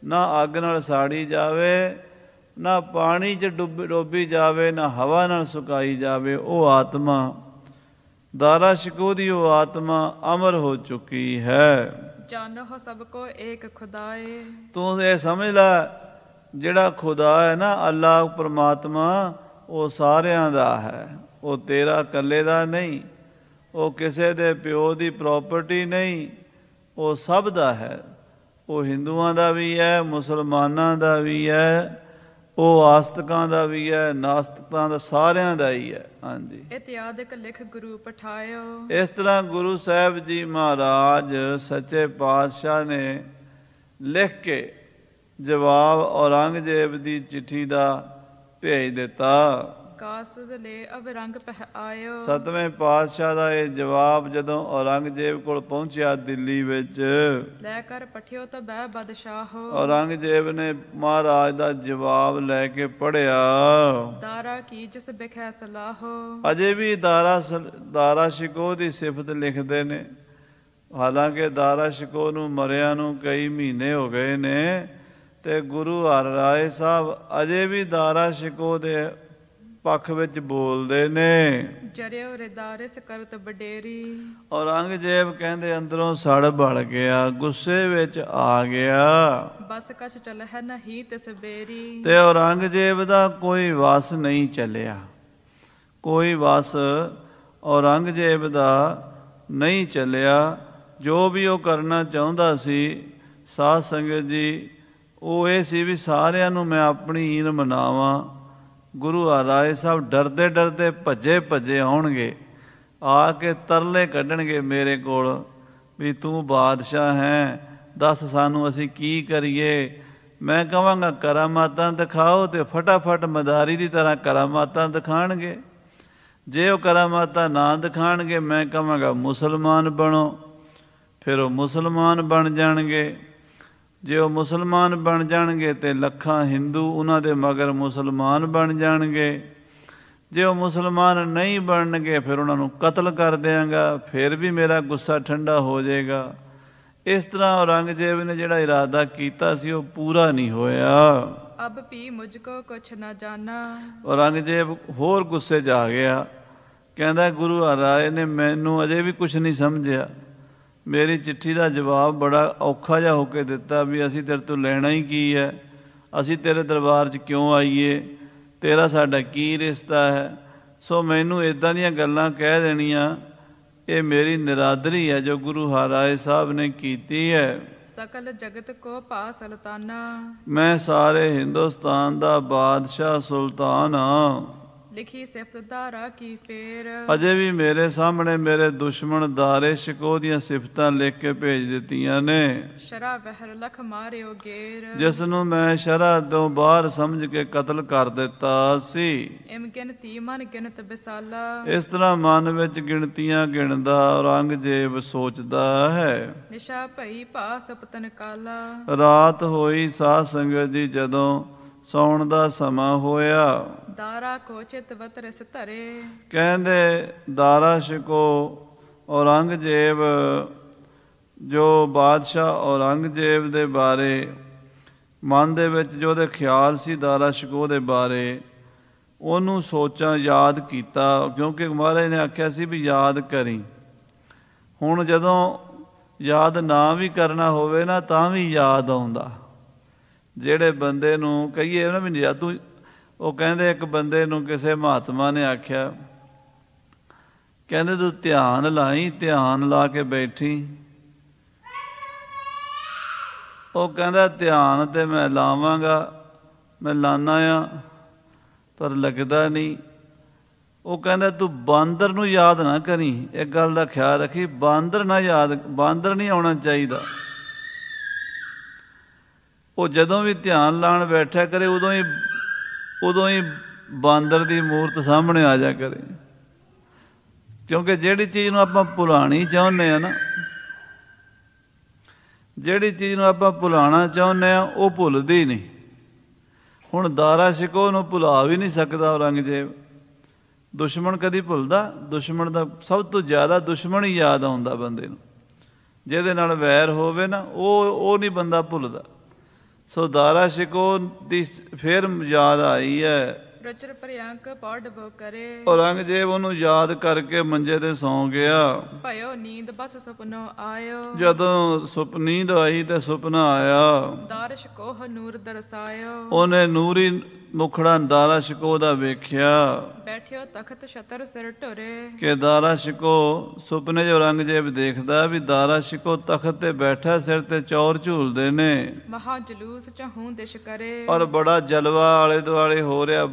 ਨਾ ਅੱਗ ਨਾਲ ਸਾੜੀ ਜਾਵੇ, ਨਾ ਪਾਣੀ 'ਚ ਡੋਬੀ ਜਾਵੇ, ਨਾ ਹਵਾ ਨਾਲ ਸੁਕਾਈ ਜਾਵੇ। ਉਹ ਆਤਮਾ ਦਾਰਾ ਸ਼ਿਕੋ ਦੀ ਉਹ ਆਤਮਾ ਅਮਰ ਹੋ ਚੁੱਕੀ ਹੈ। ਜਾਨੋ ਸਭ ਕੋ ਏਕ ਖੁਦਾਏ। ਤੂੰ ਇਹ ਸਮਝ ਲੈ, ਜਿਹੜਾ ਖੁਦਾ ਹੈ ਨਾ, ਅੱਲਾਹ ਪਰਮਾਤਮਾ, ਉਹ ਸਾਰਿਆਂ ਦਾ ਹੈ। ਉਹ ਤੇਰਾ ਇਕੱਲੇ ਦਾ ਨਹੀਂ, ਉਹ ਕਿਸੇ ਦੇ ਪਿਓ ਦੀ ਪ੍ਰੋਪਰਟੀ ਨਹੀਂ, ਉਹ ਸਭ ਦਾ ਹੈ। ਉਹ ਹਿੰਦੂਆਂ ਦਾ ਵੀ ਹੈ, ਮੁਸਲਮਾਨਾਂ ਦਾ ਵੀ ਹੈ, ਉਹ ਆਸਤਕਾਂ ਦਾ ਵੀ ਹੈ, ਨਾਸਤਕਾਂ ਦਾ, ਸਾਰਿਆਂ ਦਾ ਹੀ ਹੈ। ਹਾਂਜੀ, ਇਤਿਆਦਿਕ ਲਿਖ ਗੁਰੂ ਪਠਾਇਓ। ਇਸ ਤਰ੍ਹਾਂ ਗੁਰੂ ਸਾਹਿਬ ਜੀ ਮਹਾਰਾਜ ਸੱਚੇ ਪਾਤਸ਼ਾਹ ਨੇ ਲਿਖ ਕੇ ਜਵਾਬ ਔਰੰਗਜ਼ੇਬ ਦੀ ਚਿੱਠੀ ਦਾ ਭੇਜ ਦਿੱਤਾ। ਕਾਸਦ ਲੈ ਅਬ ਰੰਗ ਪਹਿ ਆਇਓ। ਸਤਵੇਂ ਪਾਤਸ਼ਾਹ ਦਾ ਇਹ ਜਵਾਬ ਜਦੋਂ ਔਰੰਗਜ਼ੇਬ ਕੋਲ ਪਹੁੰਚਿਆ ਦਿੱਲੀ ਵਿੱਚ, ਲੈ ਕਰ ਪਠਿਓ ਤਬੈ ਬਦਸ਼ਾਹੋ। ਔਰੰਗਜ਼ੇਬ ਨੇ ਮਹਾਰਾਜ ਦਾ ਜਵਾਬ ਲੈ ਕੇ ਪੜ੍ਹਿਆ। ਦਾਰਾ ਕੀ ਜਿਸ ਬਿਖੈ ਸਲਾਹੋ। ਅਜੇ ਵੀ ਦਾਰਾ ਸ਼ਿਕੋ ਦੀ ਸਿਫਤ ਲਿਖਦੇ ਨੇ, ਹਾਲਾਂਕਿ ਦਾਰਾ ਸ਼ਿਕੋ ਨੂੰ ਮਰਿਆਂ ਨੂੰ ਕਈ ਮਹੀਨੇ ਹੋ ਗਏ ਨੇ, ਤੇ ਗੁਰੂ ਹਰਿਰਾਏ ਸਾਹਿਬ ਅਜੇ ਵੀ ਦਾਰਾ ਸ਼ਿਕੋ ਦੇ ਪੱਖ ਵਿੱਚ ਬੋਲਦੇ ਨੇ। ਜਰਿਓ ਰਿਦਾਰਿਸ ਕਰਤ ਬਡੇਰੀ। ਔਰੰਗਜ਼ੇਬ ਕਹਿੰਦੇ ਅੰਦਰੋਂ ਸੜ ਬਲ ਗਿਆ, ਗੁੱਸੇ ਵਿੱਚ ਆ ਗਿਆ। ਬਸ ਕਛ ਚਲਹਿ ਨਹੀਂ ਤਿਸ ਬੇਰੀ। ਤੇ ਔਰੰਗਜ਼ੇਬ ਦਾ ਕੋਈ ਵਸ ਨਹੀਂ ਚੱਲਿਆ, ਕੋਈ ਵਸ ਔਰੰਗਜ਼ੇਬ ਦਾ ਨਹੀਂ ਚੱਲਿਆ। ਜੋ ਵੀ ਉਹ ਕਰਨਾ ਚਾਹੁੰਦਾ ਸੀ ਸਾਧ ਸੰਗਤ ਜੀ, ਉਹ ਇਹ ਸੀ ਵੀ ਸਾਰਿਆਂ ਨੂੰ ਮੈਂ ਆਪਣੀ ਈਨ ਮਨਾਵਾਂ। ਗੁਰੂ ਹਰਿਰਾਏ ਸਾਹਿਬ ਡਰਦੇ ਡਰਦੇ ਭੱਜੇ ਆਉਣਗੇ, ਆ ਕੇ ਤਰਲੇ ਕੱਢਣਗੇ ਮੇਰੇ ਕੋਲ ਵੀ ਤੂੰ ਬਾਦਸ਼ਾਹ ਹੈ, ਦੱਸ ਸਾਨੂੰ ਅਸੀਂ ਕੀ ਕਰੀਏ। ਮੈਂ ਕਹਾਂਗਾ ਕਰਾਮਾਤਾਂ ਦਿਖਾਓ, ਤੇ ਫਟਾਫਟ ਮਦਾਰੀ ਦੀ ਤਰ੍ਹਾਂ ਕਰਾਮਾਤਾਂ ਦਿਖਾਣਗੇ। ਜੇ ਉਹ ਕਰਾਮਾਤਾਂ ਨਾ ਦਿਖਾਣਗੇ, ਮੈਂ ਕਹਾਂਗਾ ਮੁਸਲਮਾਨ ਬਣੋ, ਫਿਰ ਉਹ ਮੁਸਲਮਾਨ ਬਣ ਜਾਣਗੇ। ਜੇ ਉਹ ਮੁਸਲਮਾਨ ਬਣ ਜਾਣਗੇ ਤੇ ਲੱਖਾਂ ਹਿੰਦੂ ਉਹਨਾਂ ਦੇ ਮਗਰ ਮੁਸਲਮਾਨ ਬਣ ਜਾਣਗੇ। ਜੇ ਉਹ ਮੁਸਲਮਾਨ ਨਹੀਂ ਬਣਨਗੇ, ਫਿਰ ਉਹਨਾਂ ਨੂੰ ਕਤਲ ਕਰ ਦਿਆਂਗਾ, ਫਿਰ ਵੀ ਮੇਰਾ ਗੁੱਸਾ ਠੰਡਾ ਹੋ ਜਾਏਗਾ। ਇਸ ਤਰ੍ਹਾਂ ਔਰੰਗਜ਼ੇਬ ਨੇ ਜਿਹੜਾ ਇਰਾਦਾ ਕੀਤਾ ਸੀ ਉਹ ਪੂਰਾ ਨਹੀਂ ਹੋਇਆ। ਅਬ ਵੀ ਮੁਝ ਕੋ ਕੁਛ ਨਾ ਜਾਣਾ। ਔਰੰਗਜ਼ੇਬ ਹੋਰ ਗੁੱਸੇ 'ਚ ਆ ਗਿਆ, ਕਹਿੰਦਾ ਗੁਰੂ ਹਰਿਰਾਏ ਨੇ ਮੈਨੂੰ ਅਜੇ ਵੀ ਕੁਛ ਨਹੀਂ ਸਮਝਿਆ। ਮੇਰੀ ਚਿੱਠੀ ਦਾ ਜਵਾਬ ਬੜਾ ਔਖਾ ਜਿਹਾ ਹੋ ਕੇ ਦਿੱਤਾ ਵੀ ਅਸੀਂ ਤੇਰੇ ਤੋਂ ਲੈਣਾ ਹੀ ਕੀ ਹੈ, ਅਸੀਂ ਤੇਰੇ ਦਰਬਾਰ 'ਚ ਕਿਉਂ ਆਈਏ, ਤੇਰਾ ਸਾਡਾ ਕੀ ਰਿਸ਼ਤਾ ਹੈ। ਸੋ ਮੈਨੂੰ ਇੱਦਾਂ ਦੀਆਂ ਗੱਲਾਂ ਕਹਿ ਦੇਣੀਆਂ, ਇਹ ਮੇਰੀ ਨਿਰਾਦਰੀ ਹੈ ਜੋ ਗੁਰੂ ਹਰਿਰਾਏ ਸਾਹਿਬ ਨੇ ਕੀਤੀ ਹੈ। ਸਕਲ ਜਗਤ ਕੋ ਭਾ ਸੁਲਤਾਨਾ, ਮੈਂ ਸਾਰੇ ਹਿੰਦੁਸਤਾਨ ਦਾ ਬਾਦਸ਼ਾਹ ਸੁਲਤਾਨ ਹਾਂ। ਲਿਖੀ ਸਿਫਤ ਦਾਰਾ ਕੀ ਫੇਰ, ਅਜੇ ਵੀ ਮੇਰੇ ਸਾਹਮਣੇ ਮੇਰੇ ਦੁਸ਼ਮਣ ਦਾਰੇ ਸ਼ਿਕੋ ਦੀਆਂ ਸਿਫਤਾਂ ਲਿਖ ਕੇ ਭੇਜ ਦਿੱਤੀਆਂ ਨੇ। ਸ਼ਰਾ ਵਹਿਰ ਲਖ ਮਾਰਿਓ ਗੇਰ, ਜਿਸ ਨੂੰ ਮੈਂ ਸ਼ਰ੍ਹਾ ਤੋਂ ਬਾਹਰ ਸਮਝ ਕੇ ਕਤਲ ਕਰ ਦਿੱਤਾ ਸੀ। ਇਮ ਗਿਣਤੀ ਮਨ ਗਿਣਤ ਬਿਸਾਲਾ, ਇਸ ਤਰ੍ਹਾਂ ਮਨ ਵਿੱਚ ਗਿਣਤੀਆਂ ਗਿਣਦਾ ਔਰੰਗਜ਼ੇਬ ਸੋਚਦਾ ਹੈ। ਨਿਸ਼ਾ ਭਈ ਭਾ ਸੁਪਤਨ ਕਾਲਾ, ਰਾਤ ਹੋਈ ਸਾਧ ਸੰਗਤ ਜੀ, ਜਦੋਂ ਸੌਣ ਦਾ ਸਮਾਂ ਹੋਇਆ। ਦਾਰਾ ਕੋ ਚਿਤ ਵਤ ਰਸ ਧਰੇ, ਕਹਿੰਦੇ ਦਾਰਾ ਸ਼ਿਕੋ ਔਰੰਗਜ਼ੇਬ, ਜੋ ਬਾਦਸ਼ਾਹ ਔਰੰਗਜ਼ੇਬ ਦੇ ਬਾਰੇ ਮਨ ਦੇ ਵਿੱਚ ਜੋ ਉਹਦੇ ਖਿਆਲ ਸੀ ਦਾਰਾ ਸ਼ਿਕੋ ਦੇ ਬਾਰੇ, ਉਹਨੂੰ ਸੋਚਾਂ ਯਾਦ ਕੀਤਾ, ਕਿਉਂਕਿ ਮਹਾਰਾਜ ਨੇ ਆਖਿਆ ਸੀ ਵੀ ਯਾਦ ਕਰੀ। ਹੁਣ ਜਦੋਂ ਯਾਦ ਨਾ ਵੀ ਕਰਨਾ ਹੋਵੇ ਨਾ ਤਾਂ ਵੀ ਯਾਦ ਆਉਂਦਾ। ਜਿਹੜੇ ਬੰਦੇ ਨੂੰ ਕਹੀਏ ਨਾ ਵੀ ਤੂੰ, ਉਹ ਕਹਿੰਦੇ ਇੱਕ ਬੰਦੇ ਨੂੰ ਕਿਸੇ ਮਹਾਤਮਾ ਨੇ ਆਖਿਆ, ਕਹਿੰਦੇ ਤੂੰ ਧਿਆਨ ਲਾਈ, ਧਿਆਨ ਲਾ ਕੇ ਬੈਠੀ। ਉਹ ਕਹਿੰਦਾ ਧਿਆਨ ਤੇ ਮੈਂ ਲਾਵਾਂਗਾ, ਮੈਂ ਲਾਨਾ ਆ, ਪਰ ਲੱਗਦਾ ਨਹੀਂ। ਉਹ ਕਹਿੰਦਾ ਤੂੰ ਬਾਂਦਰ ਨੂੰ ਯਾਦ ਨਾ ਕਰੀ, ਇੱਕ ਗੱਲ ਦਾ ਖਿਆਲ ਰੱਖੀ, ਬਾਂਦਰ ਨਾ ਯਾਦ, ਬਾਂਦਰ ਨਹੀਂ ਆਉਣਾ ਚਾਹੀਦਾ। ਉਹ ਜਦੋਂ ਵੀ ਧਿਆਨ ਲਾਉਣ ਬੈਠਿਆ ਕਰੇ ਉਦੋਂ ਹੀ ਬਾਂਦਰ ਦੀ ਮੂਰਤ ਸਾਹਮਣੇ ਆ ਜਾ ਕਰੇ। ਕਿਉਂਕਿ ਜਿਹੜੀ ਚੀਜ਼ ਨੂੰ ਆਪਾਂ ਭੁਲਾਉਣੀ ਚਾਹੁੰਦੇ ਆ ਨਾ, ਜਿਹੜੀ ਚੀਜ਼ ਨੂੰ ਆਪਾਂ ਭੁਲਾਉਣਾ ਚਾਹੁੰਦੇ ਆ ਉਹ ਭੁੱਲਦੀ ਨਹੀਂ। ਹੁਣ ਦਾਰਾ ਸ਼ਿਕੋ ਨੂੰ ਭੁਲਾ ਵੀ ਨਹੀਂ ਸਕਦਾ ਔਰੰਗਜ਼ੇਬ। ਦੁਸ਼ਮਣ ਕਦੀ ਭੁੱਲਦਾ? ਦੁਸ਼ਮਣ ਦਾ ਸਭ ਤੋਂ ਜ਼ਿਆਦਾ ਦੁਸ਼ਮਣ ਹੀ ਯਾਦ ਆਉਂਦਾ ਬੰਦੇ ਨੂੰ। ਜਿਹਦੇ ਨਾਲ ਵੈਰ ਹੋਵੇ ਨਾ ਉਹ ਨਹੀਂ ਬੰਦਾ ਭੁੱਲਦਾ। ਸੋ ਦਾਰਾ ਸ਼ਿਕੋ ਦੀ ਫਿਰ ਯਾਦ ਆਈ ਹੈ। ਰਚਰ ਪ੍ਰਿਆੰਕ ਪੜ ਬੋ ਕਰੇ, ਔਰੰਗਜ਼ੇਬ ਉਹਨੂੰ ਯਾਦ ਕਰਕੇ ਮੰਜੇ ਤੇ ਸੌਂ ਗਿਆ। ਭਇਓ ਨੀਂਦ ਬਸ ਸੁਪਨੋ ਆਇਓ, ਜਦੋਂ ਨੀਂਦ ਆਈ ਤੇ ਸੁਪਨਾ ਆਇਆ। ਦਾਰ ਸ਼ਿਕੋਹ ਨੂਰ ਦਰਸਾਇਓ, ਉਹਨੇ ਨੂਰੀ ਮੁਖੜਾ ਦਾਰਾ ਸ਼ਿਕੋ ਦਾ ਵੇਖਿਆ। ਬੈਠਿਓ ਤਖਤ ਛਤਰ ਸਿਰ ਢੁਰੇ, ਕਿ ਦਾਰਾ ਸ਼ਿਕੋ ਸੁਪਨੇ 'ਚ ਔਰੰਗਜ਼ੇਬ ਦੇਖਦਾ ਵੀ ਦਾਰਾ ਸ਼ਿਕੋ ਤਖਤ ਤੇ ਬੈਠਾ, ਸਿਰ ਤੇ ਚੌਰ ਝੂਲਦੇ ਨੇ। ਮਹਾ ਜਲੂਸ ਚਾਹੂੰ ਦਿਸ਼ ਕਰੇ, ਔਰ ਬੜਾ ਜਲਵਾ ਆਲੇ ਦੁਆਲੇ ਹੋ ਰਿਹਾ।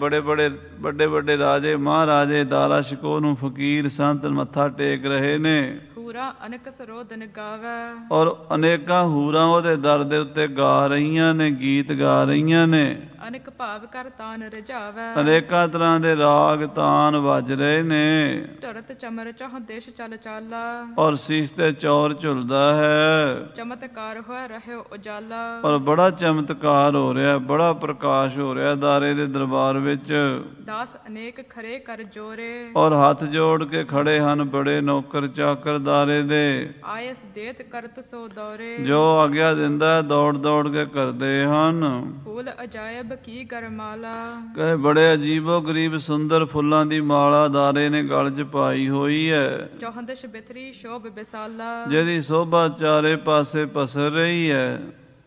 ਵੱਡੇ ਵੱਡੇ ਰਾਜੇ ਮਹਾਰਾਜੇ ਦਾਰਾ ਸ਼ਿਕੋ ਨੂੰ ਫਕੀਰ ਸੰਤ ਮੱਥਾ ਟੇਕ ਰਹੇ ਨੇ। ਹੂਰਾ ਅਨਕ ਸਰੋਦਨ ਗਾਵੇ, ਔਰ ਅਨੇਕਾਂ ਹੂਰਾਂ ਉਹਦੇ ਦਰ ਦੇ ਉੱਤੇ ਗਾ ਰਹੀਆਂ ਨੇ, ਗੀਤ ਗਾ ਰਹੀਆਂ ਨੇ। ਅਨੇਕ ਭਾਵ ਕਰ ਤਾਨ ਰਜਾਵੇ, ਅਨੇਕਾਂ ਤਰ੍ਹਾਂ ਦੇ ਰਾਗ ਤਾਨ ਵੱਜ ਰਹੇ ਨੇ। ਢਰਤ ਚਮਰ ਚਾਹ ਦੇਸ਼ ਚਲ ਚਾਲਾ, ਔਰ ਸੀਸ ਤੇ ਚੌਰ ਝੁਲਦਾ ਹੈ। ਚਮਤਕਾਰ ਹੋਇਆ ਰਹਿਓ ਉਜਾਲਾ, ਔਰ ਬੜਾ ਚਮਤਕਾਰ ਹੋ ਰਿਹਾ, ਬੜਾ ਪ੍ਰਕਾਸ਼ ਹੋ ਰਿਹਾ ਦਾਰੇ ਦੇ ਦਰਬਾਰ ਵਿੱਚ। ਦਾਸ ਅਨੇਕ ਖਰੇ ਕਰ ਜੋਰੇ, ਔਰ ਹੱਥ ਜੋੜ ਕੇ ਖੜੇ ਹਨ ਬੜੇ ਨੌਕਰ ਚਾਕਰ ਦਾਰੇ ਦੇ। ਆਇਸ ਦੇਤ ਕਰਤ ਸੋ ਦੌਰੇ, ਜੋ ਆਗਿਆ ਦਿੰਦਾ ਦੌੜ ਦੌੜ ਕੇ ਕਰਦੇ ਹਨ। ਫੂਲ ਅਜਾਇਬ ਕੀ ਗਰਮਾਲਾ, ਕਹੇ ਬੜੇ ਅਜੀਬੋ ਗਰੀਬ ਸੁੰਦਰ ਫੁੱਲਾਂ ਦੀ ਮਾਲਾ ਦਾਰੇ ਨੇ ਗਲ 'ਚ ਪਾਈ ਹੋਈ ਹੈ। ਚੌਹਦਸ਼ ਬਿਥਰੀ ਸ਼ੋਭ ਬਿਸਾਲਾ, ਜਿਹਦੀ ਸੋਭਾ ਚਾਰੇ ਪਾਸੇ ਪਸਰ ਰਹੀ ਹੈ।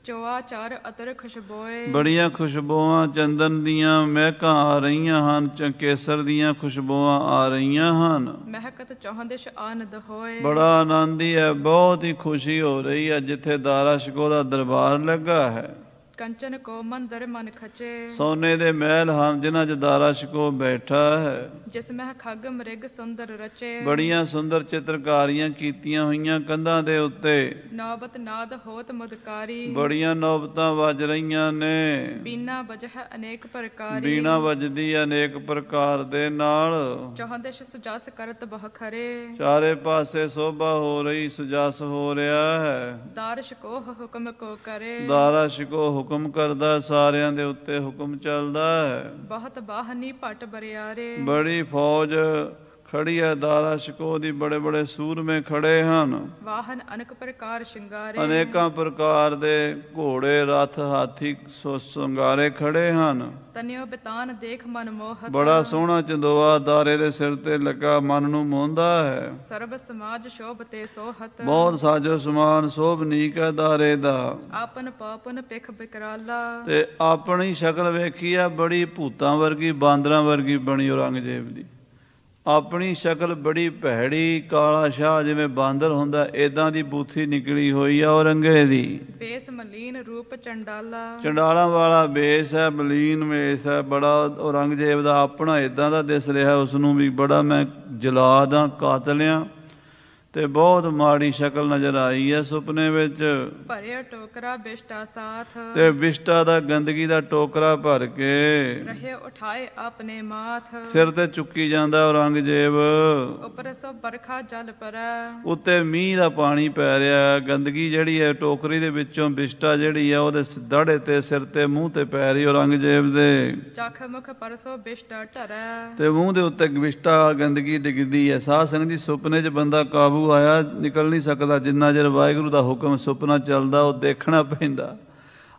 ਚੋਆ ਚਾਰ ਅਤਰ ਖੁਸ਼ਬੋਏ, ਬੜੀਆਂ ਖੁਸ਼ਬੂਆਂ ਚੰਦਨ ਦੀਆਂ ਮਹਿਕਾਂ ਆ ਰਹੀਆਂ ਹਨ, ਕੇਸਰ ਦੀਆਂ ਖੁਸ਼ਬੂਆਂ ਆ ਰਹੀਆਂ ਹਨ। ਮਹਿਕਤ ਚੌਹਦਸ਼ ਆਨੰਦ ਹੋਏ, ਬੜਾ ਆਨੰਦ ਹੀ ਹੈ, ਬਹੁਤ ਹੀ ਖੁਸ਼ੀ ਹੋ ਰਹੀ ਹੈ ਜਿੱਥੇ ਦਾਰਾ ਸ਼ਿਕੋ ਦਾ ਦਰਬਾਰ ਲੱਗਾ ਹੈ। ਕੰਚਨ ਕੋ ਮੰਦਰ ਮਨ ਖਚੇ, ਸੋਨੇ ਦੇ ਮਹਿਲ ਹਨ ਜਿਨ੍ਹਾਂ 'ਚ ਦਾਰਾ ਸ਼ਿਕੋ ਬੈਠਾ ਹੈ। ਜਿਸ ਮਹਿ ਖੱਗ ਮ੍ਰਿਗ ਸੁੰਦਰ ਰਚੇ, ਬੜੀਆਂ ਸੁੰਦਰ ਚਿੱਤਰਕਾਰੀਆਂ ਕੀਤੀਆਂ ਹੋਈਆਂ ਕੰਧਾਂ ਦੇ ਉੱਤੇ। ਨੌਬਤ ਨਾਦ ਹੋਤ ਮੁਦਕਾਰੀ, ਬੜੀਆਂ ਨੌਬਤਾਂ ਵੱਜ ਰਹੀਆਂ ਨੇ। ਬੀਨਾ ਵਜਹ ਅਨੇਕ ਪ੍ਰਕਾਰੀ, ਬੀਣਾ ਵੱਜਦੀ ਅਨੇਕ ਪ੍ਰਕਾਰ ਦੇ ਨਾਲ। ਚੌਹਦਸ਼ ਸੁਜਸ ਕਰਤ ਬਹੁ ਖਰੇ, ਚਾਰੇ ਪਾਸੇ ਸੋਭਾ ਹੋ ਰਹੀ, ਸੁਜਸ ਹੋ ਰਿਹਾ ਹੈ। ਦਾਰ ਸ਼ਿਕੋਹ ਹੁਕਮ ਕੋ ਕਰੇ, ਦਾਰਾ ਸ਼ਿਕੋ ਹੁਕਮ ਕਰਦਾ, ਸਾਰਿਆਂ ਦੇ ਉੱਤੇ ਹੁਕਮ ਚੱਲਦਾ ਹੈ। ਬਹੁਤ ਬਾਹਨੀ ਭਟ ਬਰਿਆਰੇ, ਬੜੀ ਫੌਜ ਖੜੀ ਹੈ ਦਾਰਾ ਸ਼ਿਕੋ ਦੀ, ਬੜੇ ਬੜੇ ਸੂਰਮੇ ਖੜੇ ਹਨ। ਵਾਹਨ ਅਨੇਕ ਪ੍ਰਕਾਰ ਸ਼ਿੰਗਾਰੇ, ਅਨੇਕਾਂ ਪ੍ਰਕਾਰ ਦੇ ਘੋੜੇ ਰਥ ਹਾਥੀ ਸ਼ਿੰਗਾਰੇ ਖੜੇ ਹਨ। ਤਨਿਓ ਬਿਤਾਨ ਦੇਖ ਮਨ ਮੋਹਤ, ਬੜਾ ਸੋਹਣਾ ਚੰਦੋਆ ਦਾਰੇ ਦੇ ਸਿਰ ਤੇ ਲੱਗਾ, ਮਨ ਨੂੰ ਮੋਹਦਾ ਹੈ। ਸਰਬ ਸਮਾਜ ਸ਼ੋਭ ਤੇ ਸੋਹਤ, ਬਹੁਤ ਸਾਜੋ ਸਮਾਨ ਸੋਭਨੀਕ ਹੈ ਦਾਰੇ ਦਾ। ਆਪਨ ਪਾਪਨ ਪਿਖ ਬਿਕਰਾਲਾ, ਤੇ ਆਪਣੀ ਸ਼ਕਲ ਵੇਖੀ ਆ ਬੜੀ ਭੂਤਾਂ ਵਰਗੀ, ਬਾਂਦਰਾਂ ਵਰਗੀ ਬਣੀ ਔਰੰਗਜ਼ੇਬ ਦੀ। ਆਪਣੀ ਸ਼ਕਲ ਬੜੀ ਭੈੜੀ, ਕਾਲਾ ਸ਼ਾਹ ਜਿਵੇਂ ਬਾਂਦਰ ਹੁੰਦਾ, ਇਦਾਂ ਦੀ ਬੂਥੀ ਨਿਕਲੀ ਹੋਈ ਆ ਔਰੰਗੇ ਦੀ। ਬੇਸ ਮਲੀਨ ਰੂਪ ਚੰਡਾਲਾ, ਚੰਡਾਲਾਂ ਵਾਲਾ ਬੇਸ ਹੈ, ਮਲੀਨ ਵੇਸ ਹੈ ਬੜਾ। ਔਰੰਗਜ਼ੇਬ ਦਾ ਆਪਣਾ ਇਦਾਂ ਦਾ ਦਿਸ ਰਿਹਾ ਉਸ ਨੂੰ ਵੀ, ਬੜਾ ਮੈਂ ਜਲਾਦ ਹਾਂ, ਕਾਤਲ ਹਾਂ, ਤੇ ਬਹੁਤ ਮਾੜੀ ਸ਼ਕਲ ਨਜ਼ਰ ਆਈ ਹੈ ਸੁਪਨੇ ਵਿੱਚ। ਭਰਿਆ ਟੋਕਰਾ ਬਿਸ਼ਟਾ ਸਾਥ, ਤੇ ਬਿਸ਼ਟਾ ਦਾ ਗੰਦਗੀ ਦਾ ਟੋਕਰਾ ਭਰ ਕੇ ਰਹੇ ਉਠਾਏ ਆਪਣੇ ਮਾਥ। ਸਿਰ ਤੇ ਚੁੱਕੀ ਜਾਂਦਾ ਔਰੰਗਜ਼ੇਬ। ਉਪਰ ਸੋ ਬਰਖਾ ਜਲ ਪਰੈ, ਉੱਤੇ ਮੀਂਹ ਦਾ ਪਾਣੀ ਪੈ ਰਿਹਾ। ਗੰਦਗੀ ਜਿਹੜੀ ਹੈ ਟੋਕਰੀ ਦੇ ਵਿੱਚੋਂ ਬਿਸ਼ਟਾ ਜਿਹੜੀ ਹੈ ਉਹਦੇ ਦਾੜੇ ਤੇ, ਸਿਰ ਤੇ, ਮੂੰਹ ਤੇ ਪੈ ਰਹੀ ਔਰੰਗਜ਼ੇਬ ਦੇ। ਚਖ ਮੁਖ ਪਰਸੋ ਬਿਸ਼ਟਾ ਢਰੈ, ਤੇ ਮੂੰਹ ਦੇ ਉੱਤੇ ਬਿਸ਼ਟਾ ਗੰਦਗੀ ਡਿੱਗਦੀ ਹੈ। ਸਾਧ ਸੰਗਤ ਜੀ, ਸੁਪਨੇ 'ਚ ਬੰਦਾ ਕਾਬੂ ਆਇਆ ਨਿਕਲ ਨਹੀਂ ਸਕਦਾ ਜਿੰਨਾ ਚਿਰ ਵਾਹਿਗੁਰੂ ਦਾ ਹੁਕਮ ਸੁਪਨਾ ਚੱਲਦਾ, ਉਹ ਦੇਖਣਾ ਪੈਂਦਾ।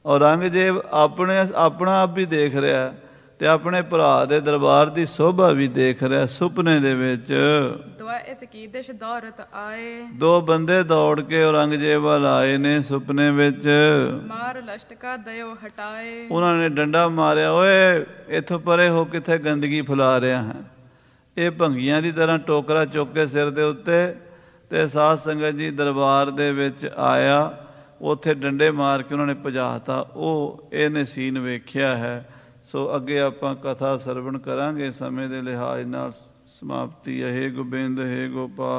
ਔਰੰਗਜ਼ੇਬ ਆਪਣਾ ਆਪ ਵੀ ਦੇਖ ਰਿਹਾ ਤੇ ਆਪਣੇ ਭਰਾ ਦੇ ਦਰਬਾਰ ਦੀ ਸ਼ੋਭਾ ਵੀ ਦੇਖ ਰਿਹਾ ਸੁਪਨੇ ਦੇ ਵਿੱਚ। ਦੁਆ ਇਸ ਕੀ ਦਿਸ਼ ਦੌੜਤ ਆਏ, ਦੋ ਬੰਦੇ ਦੌੜ ਕੇ ਔਰੰਗਜ਼ੇਬ ਵੱਲ ਆਏ ਨੇ ਸੁਪਨੇ ਵਿੱਚ। ਮਾਰ ਲਸ਼ਟਕਾ ਦਇਓ ਹਟਾਏ, ਉਹਨਾਂ ਨੇ ਡੰਡਾ ਮਾਰਿਆ, ਓਏ ਇੱਥੋਂ ਪਰੇ ਹੋ, ਕਿੱਥੇ ਗੰਦਗੀ ਫੈਲਾ ਰਿਹਾ ਹੈ। ਇਹ ਭੰਗੀਆਂ ਦੀ ਤਰ੍ਹਾਂ ਟੋਕਰਾ ਚੁੱਕ ਕੇ ਸਿਰ ਦੇ ਉੱਤੇ, ਤੇ ਸਾਧ ਸੰਗਤ ਜੀ ਦਰਬਾਰ ਦੇ ਵਿੱਚ ਆਇਆ। ਉੱਥੇ ਡੰਡੇ ਮਾਰ ਕੇ ਉਹਨਾਂ ਨੇ ਭਜਾਤਾ। ਉਹ ਇਹਨੇ ਸੀਨ ਵੇਖਿਆ ਹੈ। ਸੋ ਅੱਗੇ ਆਪਾਂ ਕਥਾ ਸਰਵਣ ਕਰਾਂਗੇ। ਸਮੇਂ ਦੇ ਲਿਹਾਜ਼ ਨਾਲ ਸਮਾਪਤੀ ਹੈ। ਹੇ ਗੋਬਿੰਦ, ਹੇ ਗੋਪਾਲ।